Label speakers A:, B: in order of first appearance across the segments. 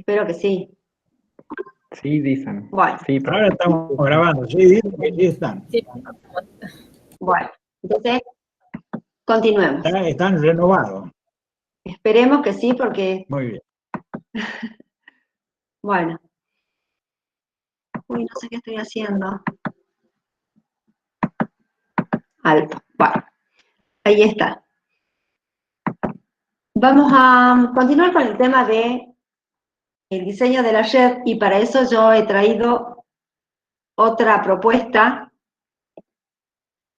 A: Espero que sí.
B: Sí, dicen.
A: Bueno.
B: Sí, pero
C: Ahora estamos grabando, sí, dicen que sí están.
D: Sí.
A: Bueno, entonces, continuemos.
C: Están renovados.
A: Esperemos que sí, porque,
C: Muy bien.
A: bueno. Uy, no sé qué estoy haciendo. Alto. Bueno, ahí está. Vamos a continuar con el tema de el diseño de la red, y para eso yo he traído otra propuesta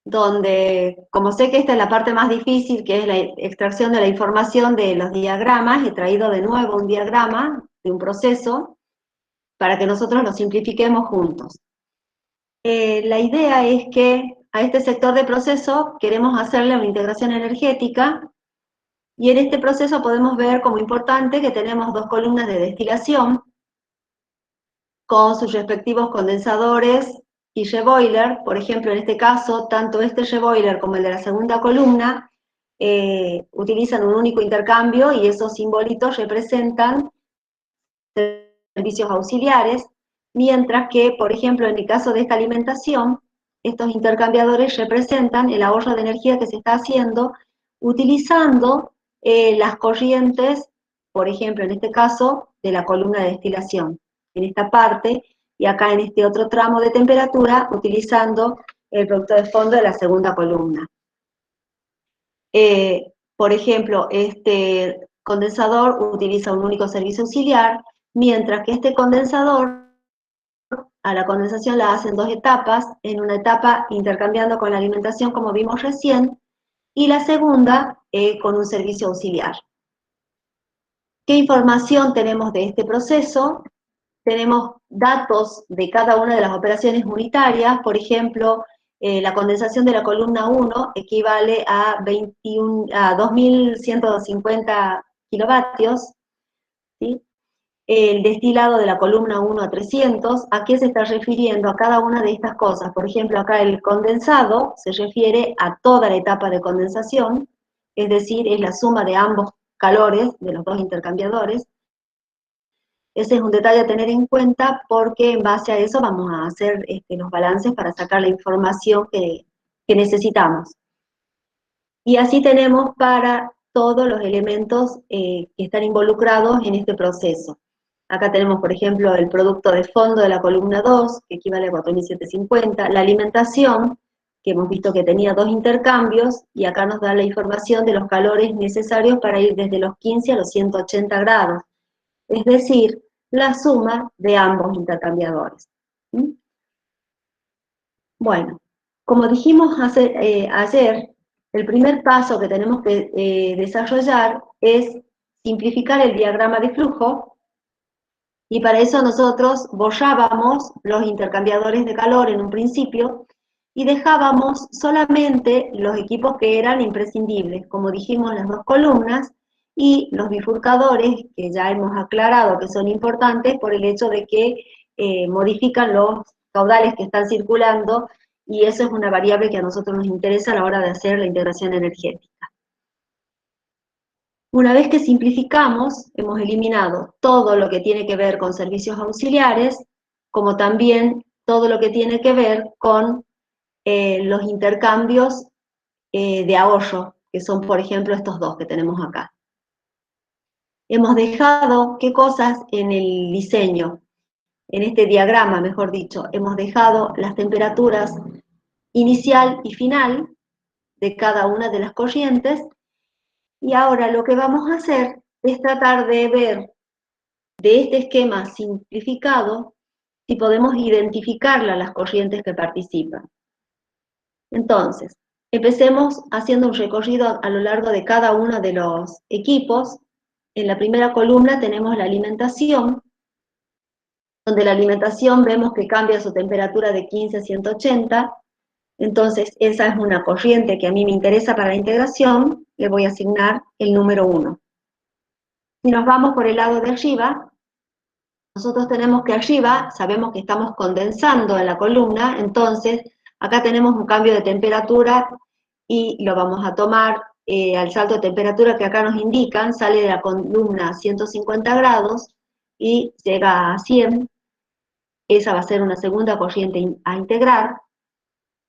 A: donde, como sé que esta es la parte más difícil, que es la extracción de la información de los diagramas, he traído de nuevo un diagrama de un proceso para que nosotros lo simplifiquemos juntos. La idea es que a este sector de proceso queremos hacerle una integración energética, y en este proceso podemos ver como importante que tenemos dos columnas de destilación con sus respectivos condensadores y reboiler. Por ejemplo, en este caso, tanto este reboiler como el de la segunda columna utilizan un único intercambio, y esos simbolitos representan servicios auxiliares, mientras que, por ejemplo, en el caso de esta alimentación, estos intercambiadores representan el ahorro de energía que se está haciendo utilizando las corrientes, por ejemplo, en este caso, de la columna de destilación, en esta parte, y acá en este otro tramo de temperatura, utilizando el producto de fondo de la segunda columna. Por ejemplo, este condensador utiliza un único servicio auxiliar, mientras que este condensador, a la condensación la hacen dos etapas, en una etapa intercambiando con la alimentación, como vimos recién, y la segunda con un servicio auxiliar. ¿Qué información tenemos de este proceso? Tenemos datos de cada una de las operaciones unitarias. Por ejemplo, la condensación de la columna 1 equivale a 2150 kilovatios, ¿sí? El destilado de la columna 1 a 300, ¿a qué se está refiriendo? A cada una de estas cosas. Por ejemplo, acá el condensado se refiere a toda la etapa de condensación, es decir, es la suma de ambos calores de los dos intercambiadores. Ese es un detalle a tener en cuenta, porque en base a eso vamos a hacer los balances para sacar la información que necesitamos. Y así tenemos para todos los elementos que están involucrados en este proceso. Acá tenemos, por ejemplo, el producto de fondo de la columna 2, que equivale a 4750, la alimentación, que hemos visto que tenía dos intercambios, y acá nos da la información de los calores necesarios para ir desde los 15 a los 180 grados, es decir, la suma de ambos intercambiadores. ¿Mm? Bueno, como dijimos ayer, el primer paso que tenemos que desarrollar es simplificar el diagrama de flujo, y para eso nosotros borrábamos los intercambiadores de calor en un principio y dejábamos solamente los equipos que eran imprescindibles, como dijimos, las dos columnas, y los bifurcadores, que ya hemos aclarado que son importantes por el hecho de que modifican los caudales que están circulando, y eso es una variable que a nosotros nos interesa a la hora de hacer la integración energética. Una vez que simplificamos, hemos eliminado todo lo que tiene que ver con servicios auxiliares, como también todo lo que tiene que ver con los intercambios de ahorro, que son, por ejemplo, estos dos que tenemos acá. Hemos dejado, ¿qué cosas en el diseño? En este diagrama, mejor dicho, hemos dejado las temperaturas inicial y final de cada una de las corrientes, y ahora lo que vamos a hacer es tratar de ver de este esquema simplificado si podemos identificarla las corrientes que participan. Entonces, empecemos haciendo un recorrido a lo largo de cada uno de los equipos. En la primera columna tenemos la alimentación, donde la alimentación vemos que cambia su temperatura de 15 a 180, entonces esa es una corriente que a mí me interesa para la integración, le voy a asignar el número 1. Si nos vamos por el lado de arriba, nosotros tenemos que arriba, sabemos que estamos condensando en la columna, entonces acá tenemos un cambio de temperatura y lo vamos a tomar al salto de temperatura que acá nos indican, sale de la columna 150 grados, y llega a 100, esa va a ser una segunda corriente a integrar.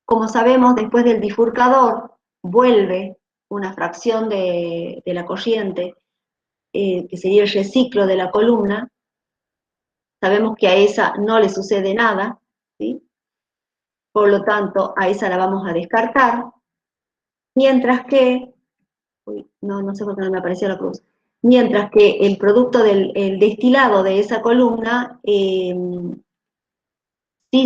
A: Como sabemos, después del bifurcador vuelve una fracción de la corriente, que sería el reciclo de la columna. Sabemos que a esa no le sucede nada, ¿sí? Por lo tanto, a esa la vamos a descartar, mientras que, no sé por qué no me apareció la cruz, mientras que el producto del destilado de esa columna sí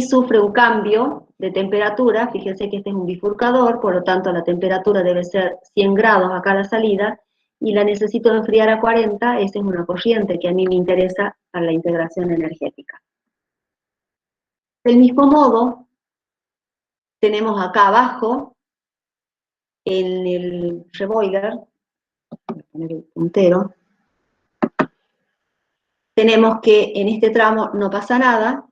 A: sufre un cambio de temperatura. Fíjense que este es un bifurcador, por lo tanto la temperatura debe ser 100 grados acá a la salida, y la necesito enfriar a 40, esa es una corriente que a mí me interesa para la integración energética. Del mismo modo, tenemos acá abajo, en el reboiler, voy a poner el puntero, tenemos que en este tramo no pasa nada,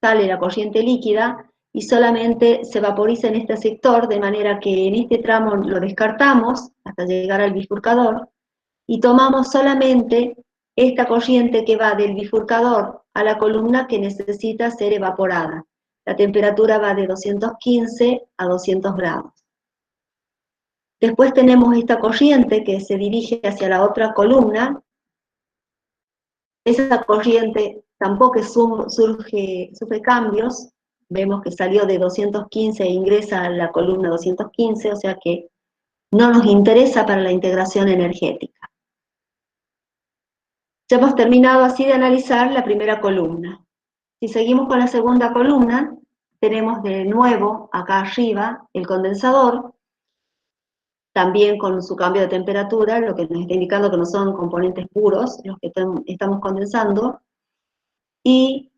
A: sale la corriente líquida y solamente se vaporiza en este sector, de manera que en este tramo lo descartamos hasta llegar al bifurcador y tomamos solamente esta corriente que va del bifurcador a la columna que necesita ser evaporada. La temperatura va de 215 a 200 grados. Después tenemos esta corriente que se dirige hacia la otra columna. Esa corriente tampoco sufre cambios. Vemos que salió de 215 e ingresa a la columna 215, o sea que no nos interesa para la integración energética. Ya hemos terminado así de analizar la primera columna. Si seguimos con la segunda columna, tenemos de nuevo acá arriba el condensador, también con su cambio de temperatura, lo que nos está indicando que no son componentes puros los que estamos condensando, y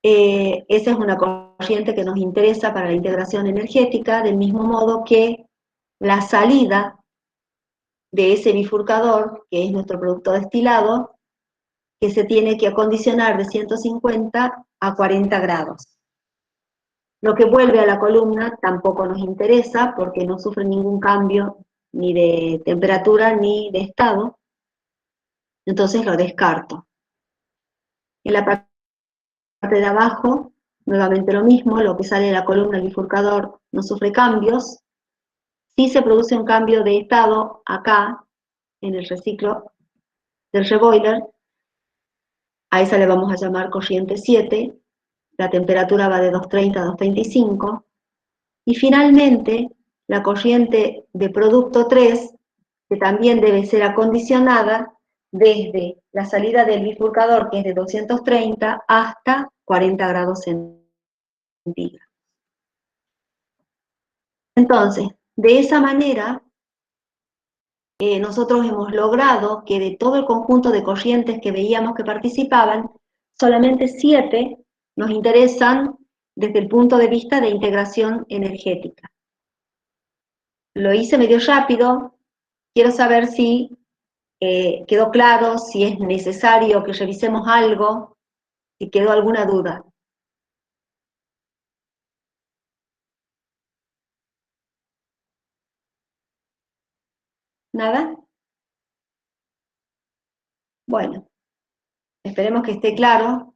A: esa es una corriente que nos interesa para la integración energética, del mismo modo que la salida de ese bifurcador, que es nuestro producto destilado, que se tiene que acondicionar de 150 a 40 grados. Lo que vuelve a la columna tampoco nos interesa porque no sufre ningún cambio ni de temperatura ni de estado, entonces lo descarto. En la parte de abajo, nuevamente lo mismo, lo que sale de la columna del bifurcador no sufre cambios. Sí se produce un cambio de estado acá, en el reciclo del reboiler, a esa le vamos a llamar corriente 7, la temperatura va de 230 a 235, y finalmente la corriente de producto 3, que también debe ser acondicionada desde la salida del bifurcador, que es de 230, hasta 40 grados centígrados. Entonces, de esa manera, nosotros hemos logrado que de todo el conjunto de corrientes que veíamos que participaban, solamente 7 nos interesan desde el punto de vista de integración energética. Lo hice medio rápido, quiero saber si quedó claro, si es necesario que revisemos algo, si quedó alguna duda. ¿Nada? Bueno, esperemos que esté claro.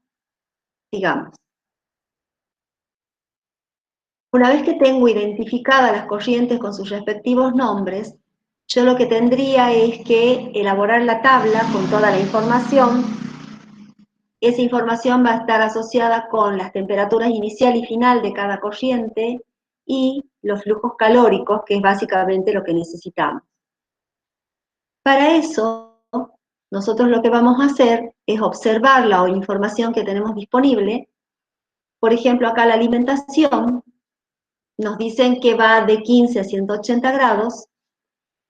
A: Sigamos. Una vez que tengo identificadas las corrientes con sus respectivos nombres, yo lo que tendría es que elaborar la tabla con toda la información. Esa información va a estar asociada con las temperaturas inicial y final de cada corriente y los flujos calóricos, que es básicamente lo que necesitamos. Para eso, nosotros lo que vamos a hacer es observar la información que tenemos disponible. Por ejemplo, acá la alimentación, nos dicen que va de 15 a 180 grados,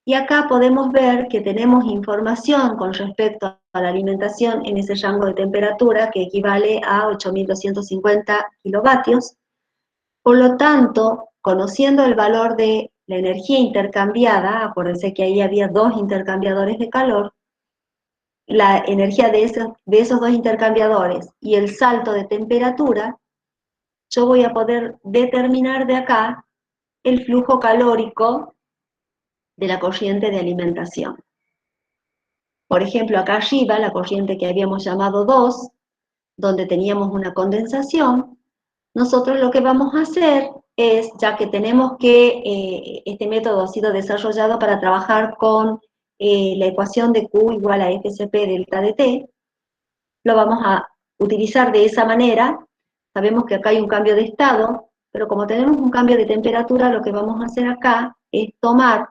A: y acá podemos ver que tenemos información con respecto a la alimentación en ese rango de temperatura que equivale a 8.250 kilovatios. Por lo tanto, conociendo el valor de la energía intercambiada, acuérdense que ahí había 2 intercambiadores de calor, la energía de esos 2 intercambiadores y el salto de temperatura, yo voy a poder determinar de acá el flujo calórico de la corriente de alimentación. Por ejemplo, acá arriba, la corriente que habíamos llamado 2, donde teníamos una condensación, nosotros lo que vamos a hacer es, ya que tenemos que este método ha sido desarrollado para trabajar con la ecuación de Q igual a FCP delta de T, lo vamos a utilizar de esa manera. Sabemos que acá hay un cambio de estado, pero como tenemos un cambio de temperatura, lo que vamos a hacer acá es tomar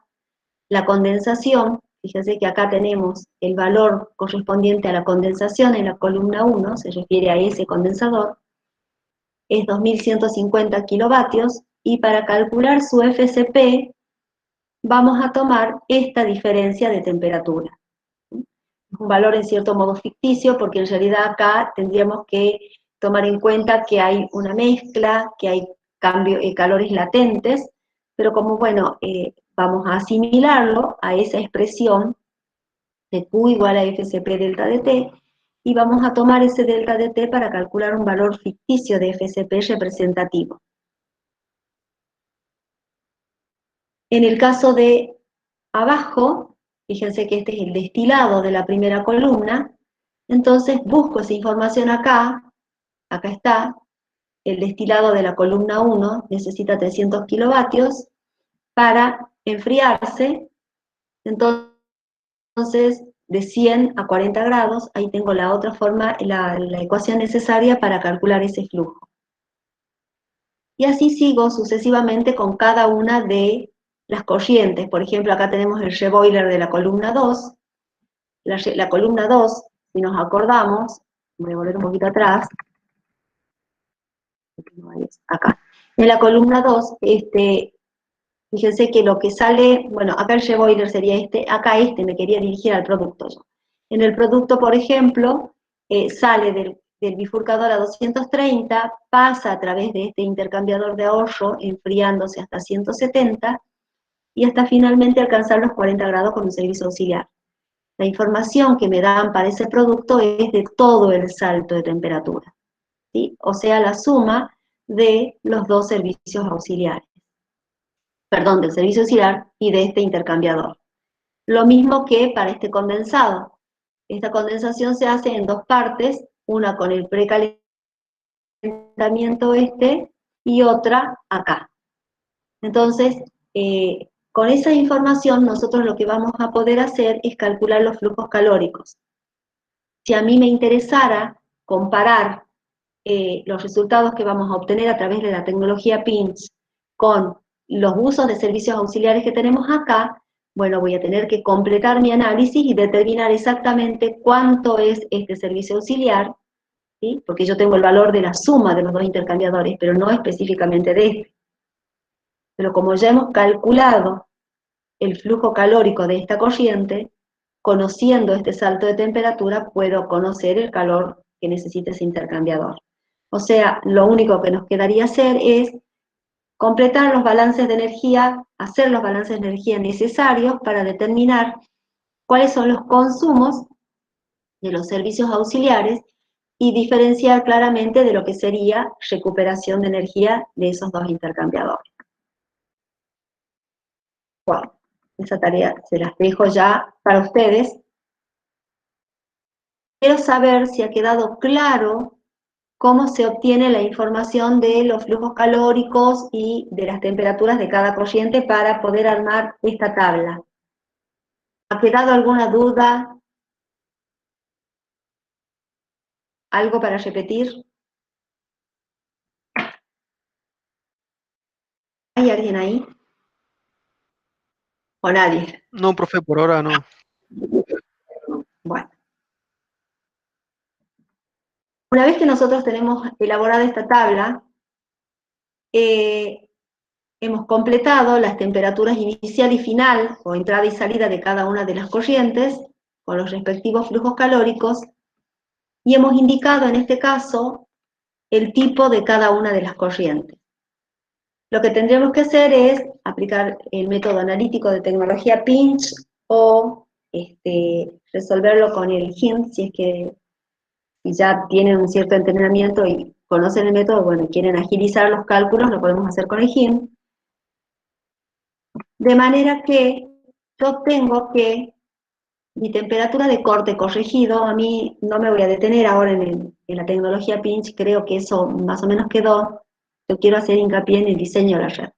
A: la condensación. Fíjense que acá tenemos el valor correspondiente a la condensación en la columna 1, se refiere a ese condensador, es 2150 kilovatios, y para calcular su FCP vamos a tomar esta diferencia de temperatura. Es un valor en cierto modo ficticio, porque en realidad acá tendríamos que tomar en cuenta que hay una mezcla, que hay calores latentes, pero como, bueno, vamos a asimilarlo a esa expresión de Q igual a FCP delta de T, y vamos a tomar ese delta de T para calcular un valor ficticio de FCP representativo. En el caso de abajo, fíjense que este es el destilado de la primera columna, entonces busco esa información acá está, el destilado de la columna 1 necesita 300 kilovatios para enfriarse, entonces de 100 a 40 grados, ahí tengo la otra forma, la ecuación necesaria para calcular ese flujo. Y así sigo sucesivamente con cada una de las corrientes. Por ejemplo, acá tenemos el reboiler de la columna 2. La columna 2, si nos acordamos, voy a volver un poquito atrás, acá. En la columna 2, fíjense que lo que sale, bueno, acá el reboiler sería acá me quería dirigir al producto yo. En el producto, por ejemplo, sale del bifurcador a 230, pasa a través de este intercambiador de ahorro, enfriándose hasta 170, y hasta finalmente alcanzar los 40 grados con un servicio auxiliar. La información que me dan para ese producto es de todo el salto de temperatura, ¿sí? O sea, la suma de los dos servicios auxiliares. Perdón, del servicio auxiliar y de este intercambiador. Lo mismo que para este condensado. Esta condensación se hace en dos partes, una con el precalentamiento y otra acá. Entonces, con esa información nosotros lo que vamos a poder hacer es calcular los flujos calóricos. Si a mí me interesara comparar los resultados que vamos a obtener a través de la tecnología PINCH con los usos de servicios auxiliares que tenemos acá, bueno, voy a tener que completar mi análisis y determinar exactamente cuánto es este servicio auxiliar, ¿sí? Porque yo tengo el valor de la suma de los dos intercambiadores, pero no específicamente de este. Pero como ya hemos calculado el flujo calórico de esta corriente, conociendo este salto de temperatura, puedo conocer el calor que necesita ese intercambiador. O sea, lo único que nos quedaría hacer es completar los balances de energía, hacer los balances de energía necesarios para determinar cuáles son los consumos de los servicios auxiliares y diferenciar claramente de lo que sería recuperación de energía de esos dos intercambiadores. Bueno, esa tarea se las dejo ya para ustedes. Quiero saber si ha quedado claro cómo se obtiene la información de los flujos calóricos y de las temperaturas de cada corriente para poder armar esta tabla. ¿Ha quedado alguna duda? ¿Algo para repetir? ¿Hay alguien ahí? ¿O nadie?
D: No, profe, por ahora no.
A: Bueno. Una vez que nosotros tenemos elaborada esta tabla, hemos completado las temperaturas inicial y final, o entrada y salida de cada una de las corrientes, con los respectivos flujos calóricos, y hemos indicado en este caso el tipo de cada una de las corrientes. Lo que tendríamos que hacer es aplicar el método analítico de tecnología PINCH o resolverlo con el HINT, si es que ya tienen un cierto entrenamiento y conocen el método, bueno, quieren agilizar los cálculos, lo podemos hacer con el HINT. De manera que yo tengo que mi temperatura de corte corregido, a mí no me voy a detener ahora en la tecnología pinch, creo que eso más o menos quedó. Yo quiero hacer hincapié en el diseño de la red.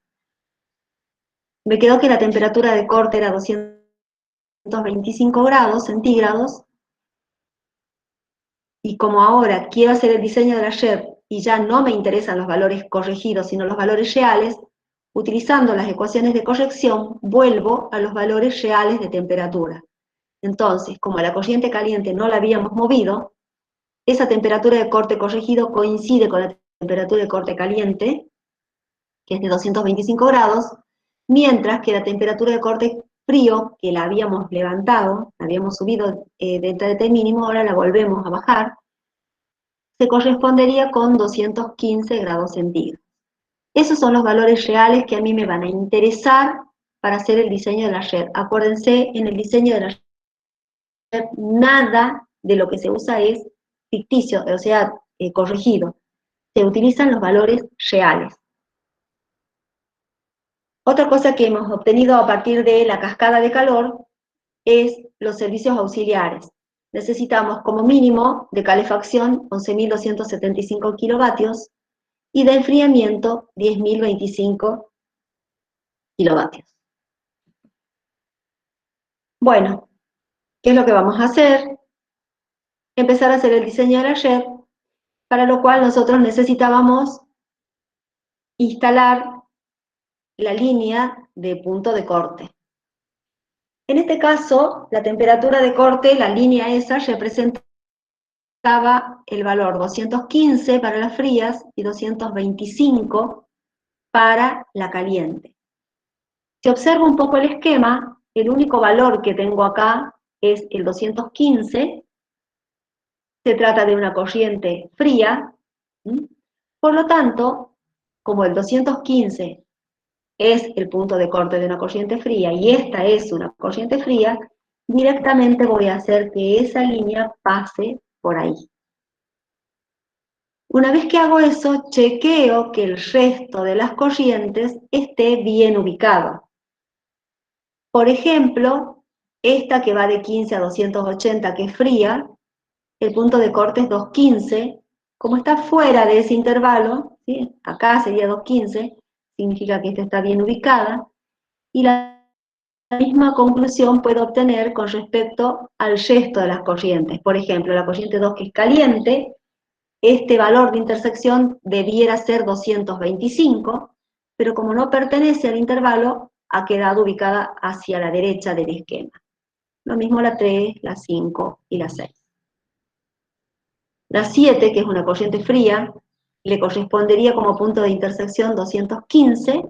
A: Me quedó que la temperatura de corte era 225 grados centígrados, y como ahora quiero hacer el diseño de la red y ya no me interesan los valores corregidos, sino los valores reales, utilizando las ecuaciones de corrección, vuelvo a los valores reales de temperatura. Entonces, como la corriente caliente no la habíamos movido, esa temperatura de corte corregido coincide con la temperatura de corte caliente, que es de 225 grados, mientras que la temperatura de corte frío, que la habíamos levantado, la habíamos subido dentro de T mínimo, ahora la volvemos a bajar, se correspondería con 215 grados centígrados. Esos son los valores reales que a mí me van a interesar para hacer el diseño de la red. Acuérdense, en el diseño de la red, nada de lo que se usa es ficticio, o sea, corregido. Se utilizan los valores reales. Otra cosa que hemos obtenido a partir de la cascada de calor es los servicios auxiliares. Necesitamos como mínimo de calefacción 11.275 kilovatios y de enfriamiento 10.025 kilovatios. Bueno, ¿qué es lo que vamos a hacer? Empezar a hacer el diseño de la red, para lo cual nosotros necesitábamos instalar la línea de punto de corte. En este caso, la temperatura de corte, la línea esa, representaba el valor 215 para las frías y 225 para la caliente. Si observo un poco el esquema, el único valor que tengo acá es el 215, se trata de una corriente fría, por lo tanto, como el 215 es el punto de corte de una corriente fría y esta es una corriente fría, directamente voy a hacer que esa línea pase por ahí. Una vez que hago eso, chequeo que el resto de las corrientes esté bien ubicado. Por ejemplo, esta que va de 15 a 280, que es fría, el punto de corte es 215, como está fuera de ese intervalo, ¿sí? Acá sería 215, significa que esta está bien ubicada, y la misma conclusión puedo obtener con respecto al resto de las corrientes. Por ejemplo, la corriente 2 que es caliente, este valor de intersección debiera ser 225, pero como no pertenece al intervalo, ha quedado ubicada hacia la derecha del esquema. Lo mismo la 3, la 5 y la 6. La 7, que es una corriente fría, le correspondería como punto de intersección 215,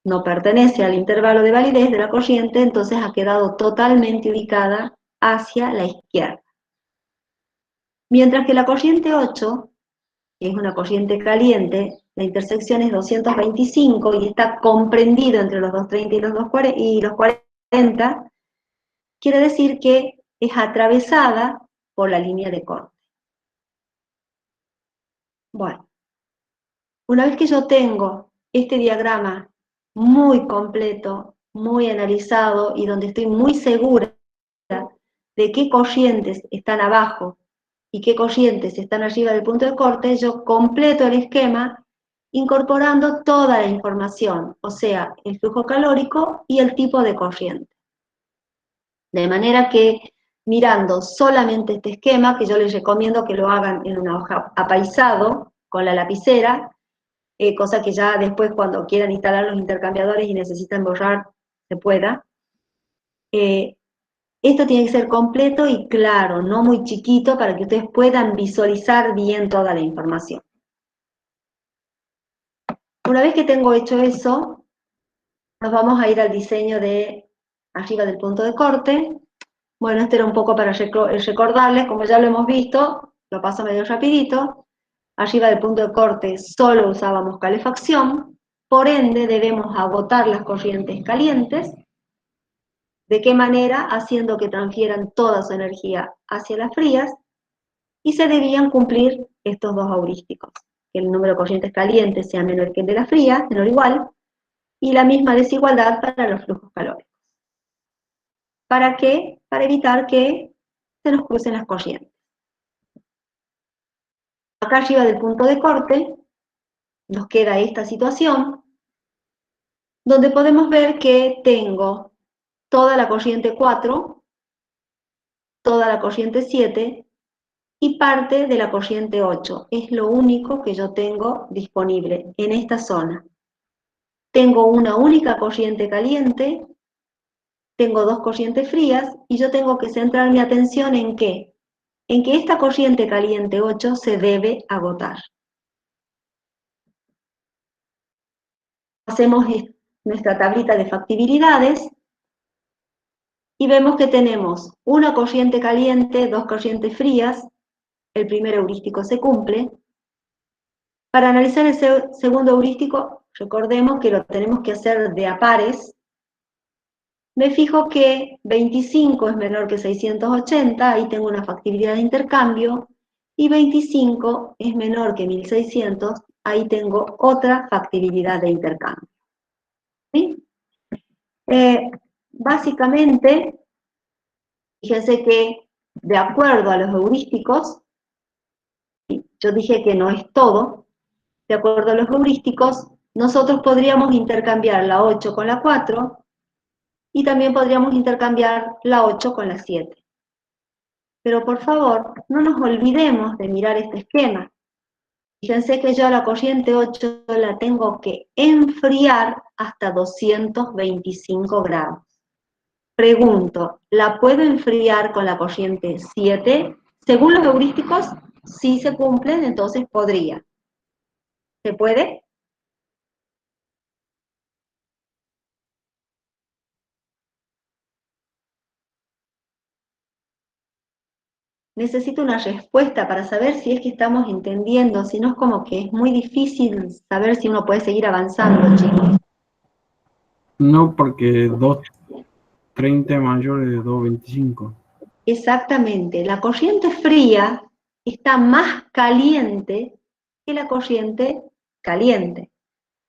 A: no pertenece al intervalo de validez de la corriente, entonces ha quedado totalmente ubicada hacia la izquierda. Mientras que la corriente 8, que es una corriente caliente, la intersección es 225 y está comprendido entre los 230 y los 40, quiere decir que es atravesada por la línea de corte. Bueno, una vez que yo tengo este diagrama muy completo, muy analizado y donde estoy muy segura de qué corrientes están abajo y qué corrientes están arriba del punto de corte, yo completo el esquema incorporando toda la información, o sea, el flujo calórico y el tipo de corriente. De manera que, mirando solamente este esquema, que yo les recomiendo que lo hagan en una hoja apaisado, con la lapicera, cosa que ya después cuando quieran instalar los intercambiadores y necesitan borrar, se pueda. Esto tiene que ser completo y claro, no muy chiquito, para que ustedes puedan visualizar bien toda la información. Una vez que tengo hecho eso, nos vamos a ir al diseño de arriba del punto de corte. Bueno, este era un poco para recordarles, como ya lo hemos visto, lo paso medio rapidito. Arriba del punto de corte solo usábamos calefacción, por ende debemos agotar las corrientes calientes. ¿De qué manera? Haciendo que transfieran toda su energía hacia las frías, y se debían cumplir estos dos heurísticos, que el número de corrientes calientes sea menor que el de las frías, menor o igual, y la misma desigualdad para los flujos calóricos. ¿Para qué? para evitar que se nos crucen las corrientes. Acá arriba del punto de corte nos queda esta situación, donde podemos ver que tengo toda la corriente 4, toda la corriente 7 y parte de la corriente 8. Es lo único que yo tengo disponible en esta zona. Tengo una única corriente caliente, tengo dos corrientes frías, y yo tengo que centrar mi atención ¿en qué? En que esta corriente caliente 8 se debe agotar. Hacemos nuestra tablita de factibilidades y vemos que tenemos una corriente caliente, dos corrientes frías, el primer heurístico se cumple. Para analizar el segundo heurístico, recordemos que lo tenemos que hacer de a pares. Me fijo que 25 es menor que 680, ahí tengo una factibilidad de intercambio, y 25 es menor que 1600, ahí tengo otra factibilidad de intercambio. ¿Sí? Básicamente, fíjense que de acuerdo a los heurísticos, yo dije que no es todo, de acuerdo a los heurísticos, nosotros podríamos intercambiar la 8 con la 4, y también podríamos intercambiar la 8 con la 7. Pero por favor, no nos olvidemos de mirar este esquema. Fíjense que yo a la corriente 8 la tengo que enfriar hasta 225 grados. Pregunto, ¿la puedo enfriar con la corriente 7? Según los heurísticos, si se cumplen, entonces podría. ¿Se puede? Necesito una respuesta para saber si es que estamos entendiendo, si no es como que es muy difícil saber si uno puede seguir avanzando, chicos.
D: No, porque 230 mayor de 225.
A: Exactamente, la corriente fría está más caliente que la corriente caliente.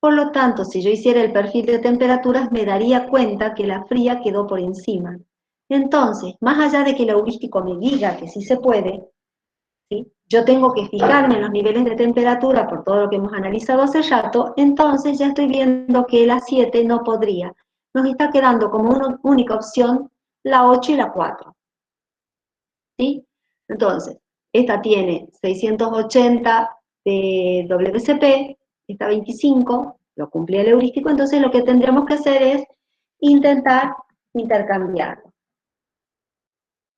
A: Por lo tanto, si yo hiciera el perfil de temperaturas, me daría cuenta que la fría quedó por encima. Entonces, más allá de que el heurístico me diga que sí se puede, ¿sí? Yo tengo que fijarme en los niveles de temperatura por todo lo que hemos analizado hace rato, entonces ya estoy viendo que la 7 no podría. Nos está quedando como una única opción la 8 y la 4. ¿Sí? Entonces, esta tiene 680 de WCP, esta 25, lo cumplía el heurístico, entonces lo que tendríamos que hacer es intentar intercambiarlo.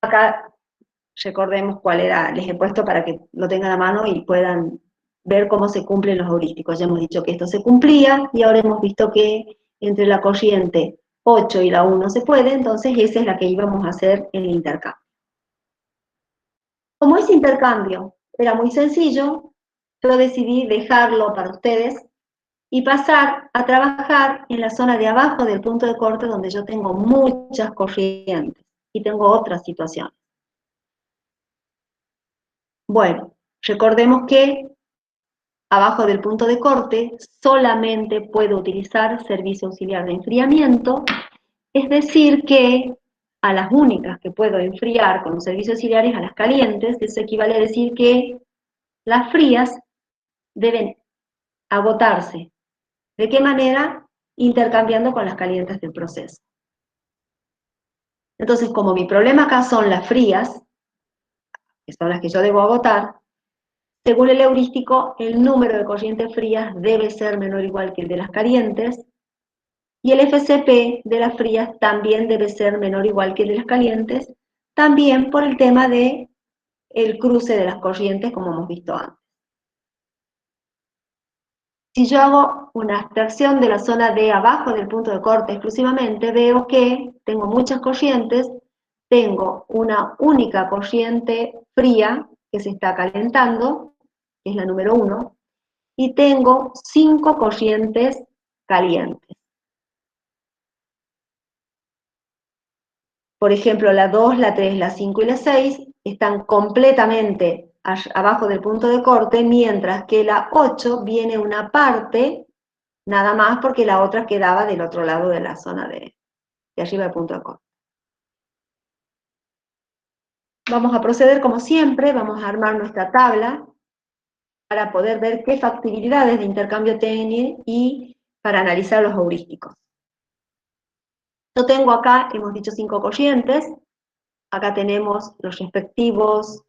A: Acá recordemos cuál era, les he puesto para que lo tengan a mano y puedan ver cómo se cumplen los heurísticos. Ya hemos dicho que esto se cumplía y ahora hemos visto que entre la corriente 8 y la 1 se puede, entonces esa es la que íbamos a hacer en el intercambio. Como ese intercambio era muy sencillo, yo decidí dejarlo para ustedes y pasar a trabajar en la zona de abajo del punto de corte donde yo tengo muchas corrientes y tengo otras situaciones. Bueno, recordemos que abajo del punto de corte solamente puedo utilizar servicio auxiliar de enfriamiento, es decir que a las únicas que puedo enfriar con un servicio auxiliar es a las calientes. Eso equivale a decir que las frías deben agotarse. ¿De qué manera? Intercambiando con las calientes del proceso. Entonces, como mi problema acá son las frías, que son las que yo debo agotar, según el heurístico, el número de corrientes frías debe ser menor o igual que el de las calientes, y el FCP de las frías también debe ser menor o igual que el de las calientes, también por el tema de el cruce de las corrientes, como hemos visto antes. Si yo hago una abstracción de la zona de abajo del punto de corte exclusivamente, veo que tengo muchas corrientes, tengo una única corriente fría que se está calentando, que es la número 1, y tengo 5 corrientes calientes. Por ejemplo, la 2, la 3, la 5 y la 6 están completamente abajo del punto de corte, mientras que la 8 viene una parte, nada más porque la otra quedaba del otro lado de la zona de arriba del punto de corte. vamos a proceder como siempre, vamos a armar nuestra tabla para poder ver qué factibilidades de intercambio tiene y para analizar los heurísticos. Yo tengo acá, hemos dicho 5 corrientes, acá tenemos los respectivos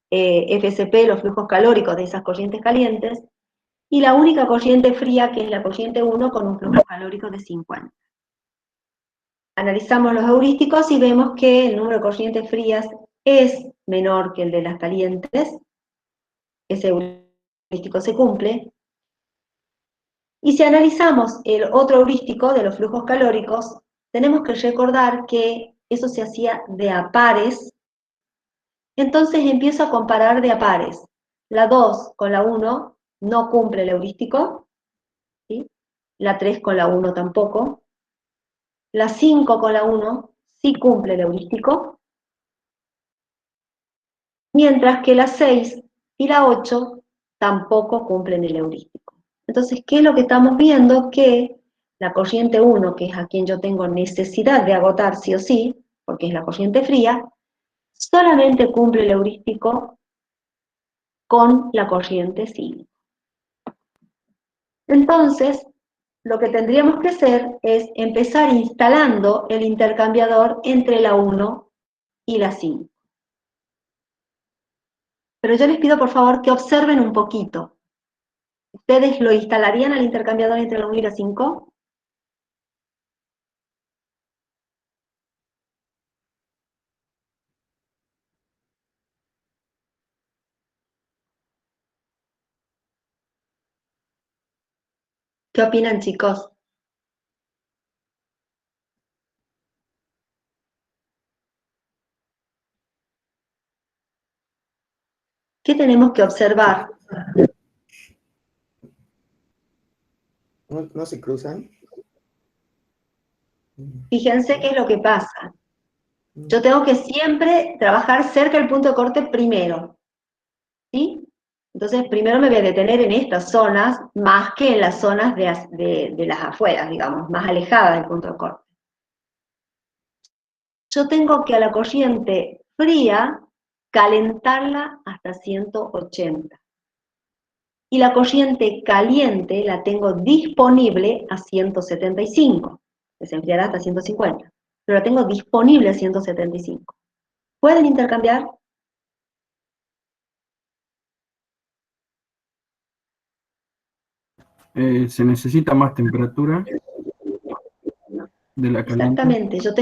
A: FSP, los flujos calóricos de esas corrientes calientes, y la única corriente fría, que es la corriente 1, con un flujo calórico de 50. Analizamos los heurísticos y vemos que el número de corrientes frías es menor que el de las calientes. Ese heurístico se cumple. Y si analizamos el otro heurístico de los flujos calóricos, tenemos que recordar que eso se hacía de a pares. Entonces empiezo a comparar de a pares. La 2 con la 1 no cumple el heurístico, ¿sí? La 3 con la 1 tampoco. La 5 con la 1 sí cumple el heurístico, mientras que la 6 y la 8 tampoco cumplen el heurístico. Entonces, ¿qué es lo que estamos viendo? Que la corriente 1, que es a quien yo tengo necesidad de agotar sí o sí, porque es la corriente fría, solamente cumple el heurístico con la corriente 5. Entonces, lo que tendríamos que hacer es empezar instalando el intercambiador entre la 1 y la 5. Pero yo les pido por favor que observen un poquito. ¿Ustedes lo instalarían al intercambiador entre la 1 y la 5? ¿Qué opinan, chicos? ¿Qué tenemos que observar?
E: ¿No se cruzan?
A: Fíjense qué es lo que pasa. Yo tengo que siempre trabajar cerca del punto de corte primero, ¿sí? Entonces, primero me voy a detener en estas zonas, más que en las zonas de las afueras, digamos, más alejadas del punto de corte. Yo tengo que a la corriente fría calentarla hasta 180. Y la corriente caliente la tengo disponible a 175, que se enfriará hasta 150, pero la tengo disponible a 175. ¿Pueden intercambiar?
D: Se necesita más temperatura de la caliente.
A: Exactamente, yo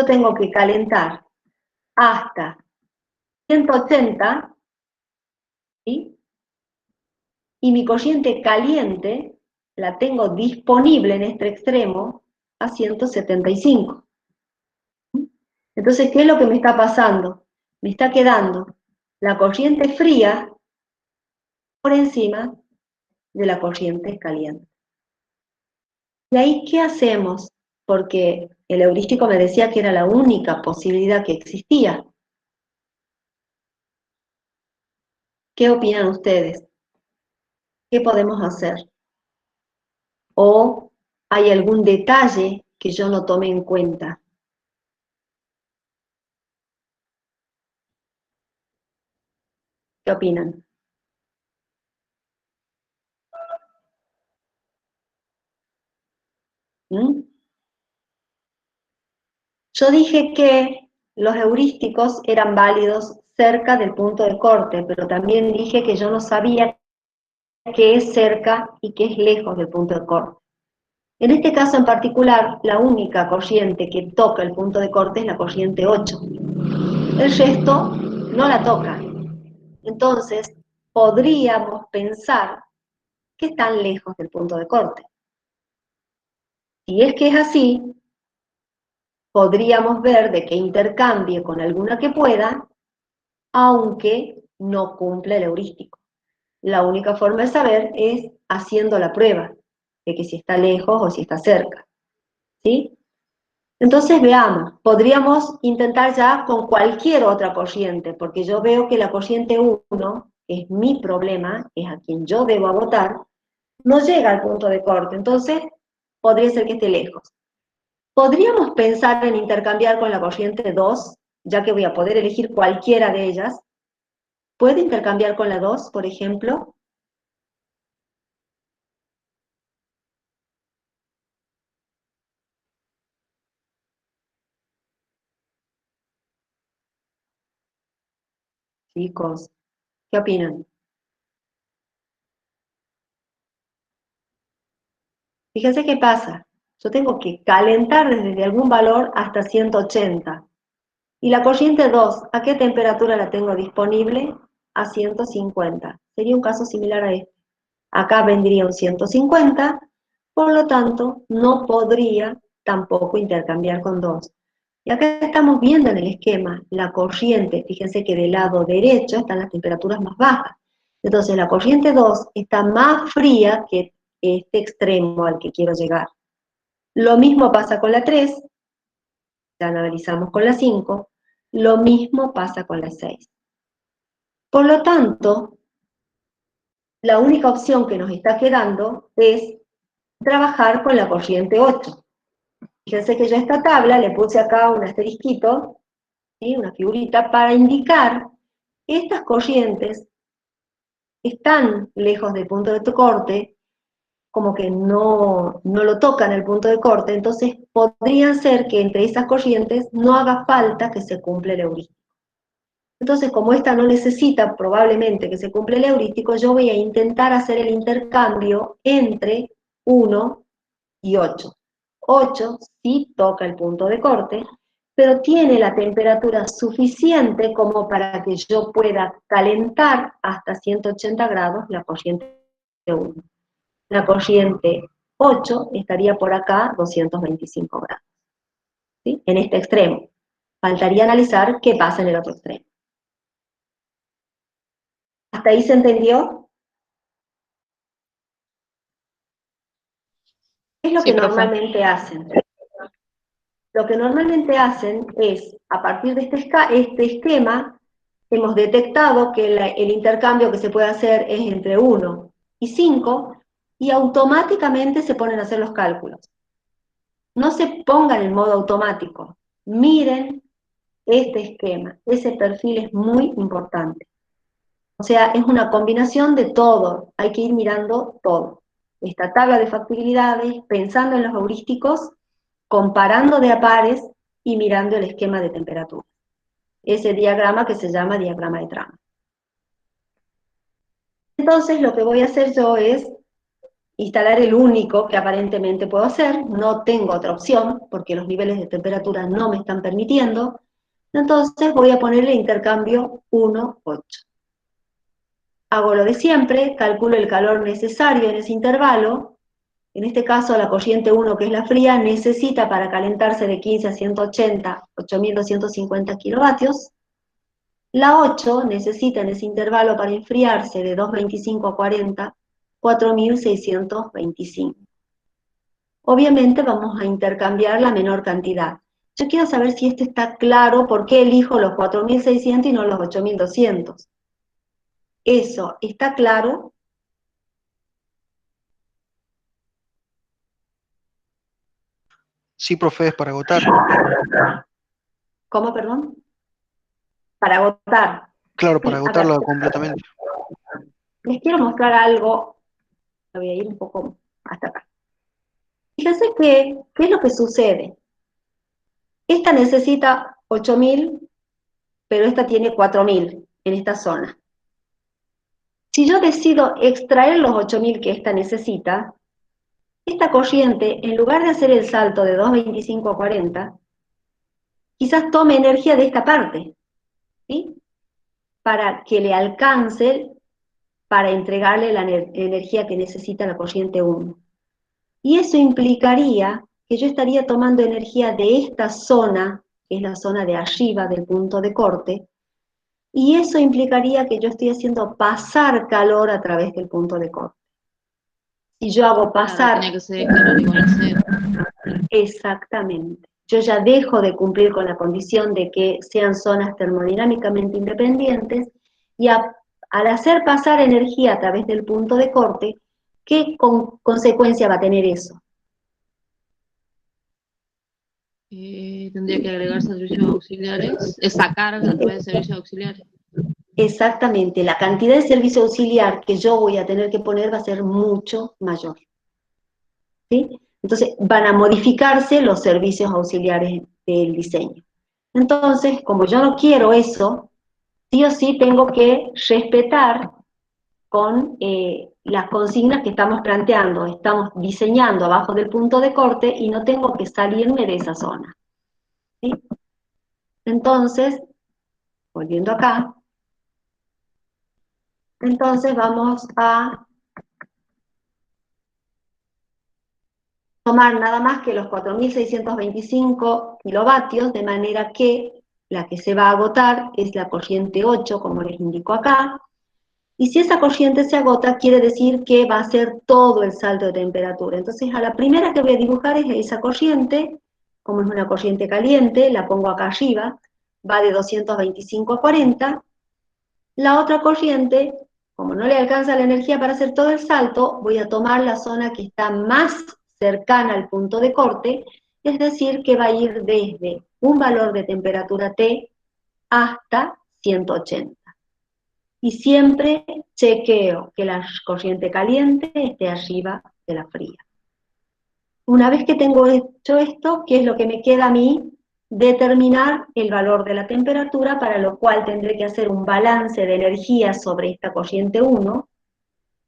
A: tengo que calentar hasta 180, ¿sí? Y mi corriente caliente la tengo disponible en este extremo a 175. Entonces, ¿qué es lo que me está pasando? Me está quedando la corriente fría por encima de la corriente caliente. ¿Y ahí qué hacemos? Porque el heurístico me decía que era la única posibilidad que existía. ¿Qué opinan ustedes? ¿Qué podemos hacer? ¿O hay algún detalle que yo no tome en cuenta? ¿Qué opinan? ¿Mm? Yo dije que los heurísticos eran válidos cerca del punto de corte, pero también dije que yo no sabía qué es cerca y qué es lejos del punto de corte. En este caso en particular, la única corriente que toca el punto de corte es la corriente 8. El resto no la toca. Entonces, podríamos pensar que están lejos del punto de corte. Si es que es así, podríamos ver de que intercambie con alguna que pueda, aunque no cumpla el heurístico. La única forma de saber es haciendo la prueba de que si está lejos o si está cerca, ¿sí? Entonces veamos, podríamos intentar ya con cualquier otra corriente, porque yo veo que la corriente 1, que es mi problema, es a quien yo debo agotar, no llega al punto de corte, entonces podría ser que esté lejos. ¿Podríamos pensar en intercambiar con la corriente 2, ya que voy a poder elegir cualquiera de ellas, ¿puedo intercambiar con la 2, por ejemplo? Chicos, ¿qué opinan? Fíjense qué pasa. Yo tengo que calentar desde algún valor hasta 180. Y la corriente 2, ¿a qué temperatura la tengo disponible? A 150. Sería un caso similar a este. Acá vendría un 150, por lo tanto, no podría tampoco intercambiar con 2. Y acá estamos viendo en el esquema la corriente, fíjense que del lado derecho están las temperaturas más bajas. Entonces la corriente 2 está más fría que este extremo al que quiero llegar. Lo mismo pasa con la 3, ya analizamos con la 5, lo mismo pasa con la 6. Por lo tanto, la única opción que nos está quedando es trabajar con la corriente 8. Fíjense que yo a esta tabla le puse acá un asterisquito, ¿sí? Una figurita, para indicar que estas corrientes están lejos del punto de corte, como que no lo tocan el punto de corte, entonces podrían ser que entre esas corrientes no haga falta que se cumpla el heurístico. Entonces, como esta no necesita probablemente que se cumpla el heurístico, yo voy a intentar hacer el intercambio entre 1 y 8. 8 sí toca el punto de corte, pero tiene la temperatura suficiente como para que yo pueda calentar hasta 180 grados la corriente 1. La corriente 8 estaría por acá 225 grados, ¿sí? En este extremo. Faltaría analizar qué pasa en el otro extremo. ¿Hasta ahí se entendió? ¿Qué es lo
E: Sí,
A: que
E: profe.
A: normalmente hacen? Lo que normalmente hacen es, a partir de este esquema, hemos detectado que el intercambio que se puede hacer es entre 1 y 5, y automáticamente se ponen a hacer los cálculos. No se pongan en modo automático, miren este esquema, ese perfil es muy importante. O sea, es una combinación de todo, hay que ir mirando todo. Esta tabla de factibilidades, pensando en los heurísticos, comparando de a pares y mirando el esquema de temperatura. Ese diagrama que se llama diagrama de trama. Entonces lo que voy a hacer yo es instalar el único que aparentemente puedo hacer, no tengo otra opción porque los niveles de temperatura no me están permitiendo, entonces voy a ponerle intercambio 1, 8. Hago lo de siempre, calculo el calor necesario en ese intervalo, en este caso la corriente 1, que es la fría, necesita para calentarse de 15 a 180, 8.250 kilovatios. La 8 necesita en ese intervalo para enfriarse de 2.25 a 40, 4.625. Obviamente vamos a intercambiar la menor cantidad. Yo quiero saber si esto está claro, por qué elijo los 4.600 y no los 8.200. ¿Eso está claro?
F: Sí, profe, es para agotar.
A: ¿Cómo, perdón? Para agotar.
F: Claro, para
A: Sí,
F: agotarla
A: acá.
F: completamente.
A: Les quiero mostrar algo, voy a ir un poco hasta acá. Fíjense ¿qué es lo que sucede? Esta necesita 8.000, pero esta tiene 4.000 en esta zona. Si yo decido extraer los 8.000 que esta necesita, esta corriente, en lugar de hacer el salto de 2.25 a 40, quizás tome energía de esta parte, ¿sí? Para que le alcance para entregarle la energía que necesita la corriente 1. Y eso implicaría que yo estaría tomando energía de esta zona, que es la zona de arriba del punto de corte, y eso implicaría que yo estoy haciendo pasar calor a través del punto de corte. Si yo hago pasar...
E: Tiene que ser el calor igual a cero.
A: Exactamente. Yo ya dejo de cumplir con la condición de que sean zonas termodinámicamente independientes, y al hacer pasar energía a través del punto de corte, ¿qué consecuencia va a tener eso?
E: Tendría que agregar servicios auxiliares, sacar a través de servicios auxiliares.
A: Exactamente, la cantidad de servicio auxiliar que yo voy a tener que poner va a ser mucho mayor. ¿Sí? Entonces, van a modificarse los servicios auxiliares del diseño. Entonces, como yo no quiero eso, sí o sí tengo que respetar con las consignas que estamos planteando. Estamos diseñando abajo del punto de corte y no tengo que salirme de esa zona. ¿Sí? Entonces, volviendo acá, entonces vamos a tomar nada más que los 4.625 kilovatios, de manera que la que se va a agotar es la corriente 8, como les indico acá, y si esa corriente se agota, quiere decir que va a ser todo el salto de temperatura. Entonces, a la primera que voy a dibujar es esa corriente, como es una corriente caliente, la pongo acá arriba, va de 225 a 40, la otra corriente, como no le alcanza la energía para hacer todo el salto, voy a tomar la zona que está más cercana al punto de corte, es decir, que va a ir desde un valor de temperatura T hasta 180. Y siempre chequeo que la corriente caliente esté arriba de la fría. Una vez que tengo hecho esto, ¿qué es lo que me queda a mí? Determinar el valor de la temperatura, para lo cual tendré que hacer un balance de energía sobre esta corriente 1,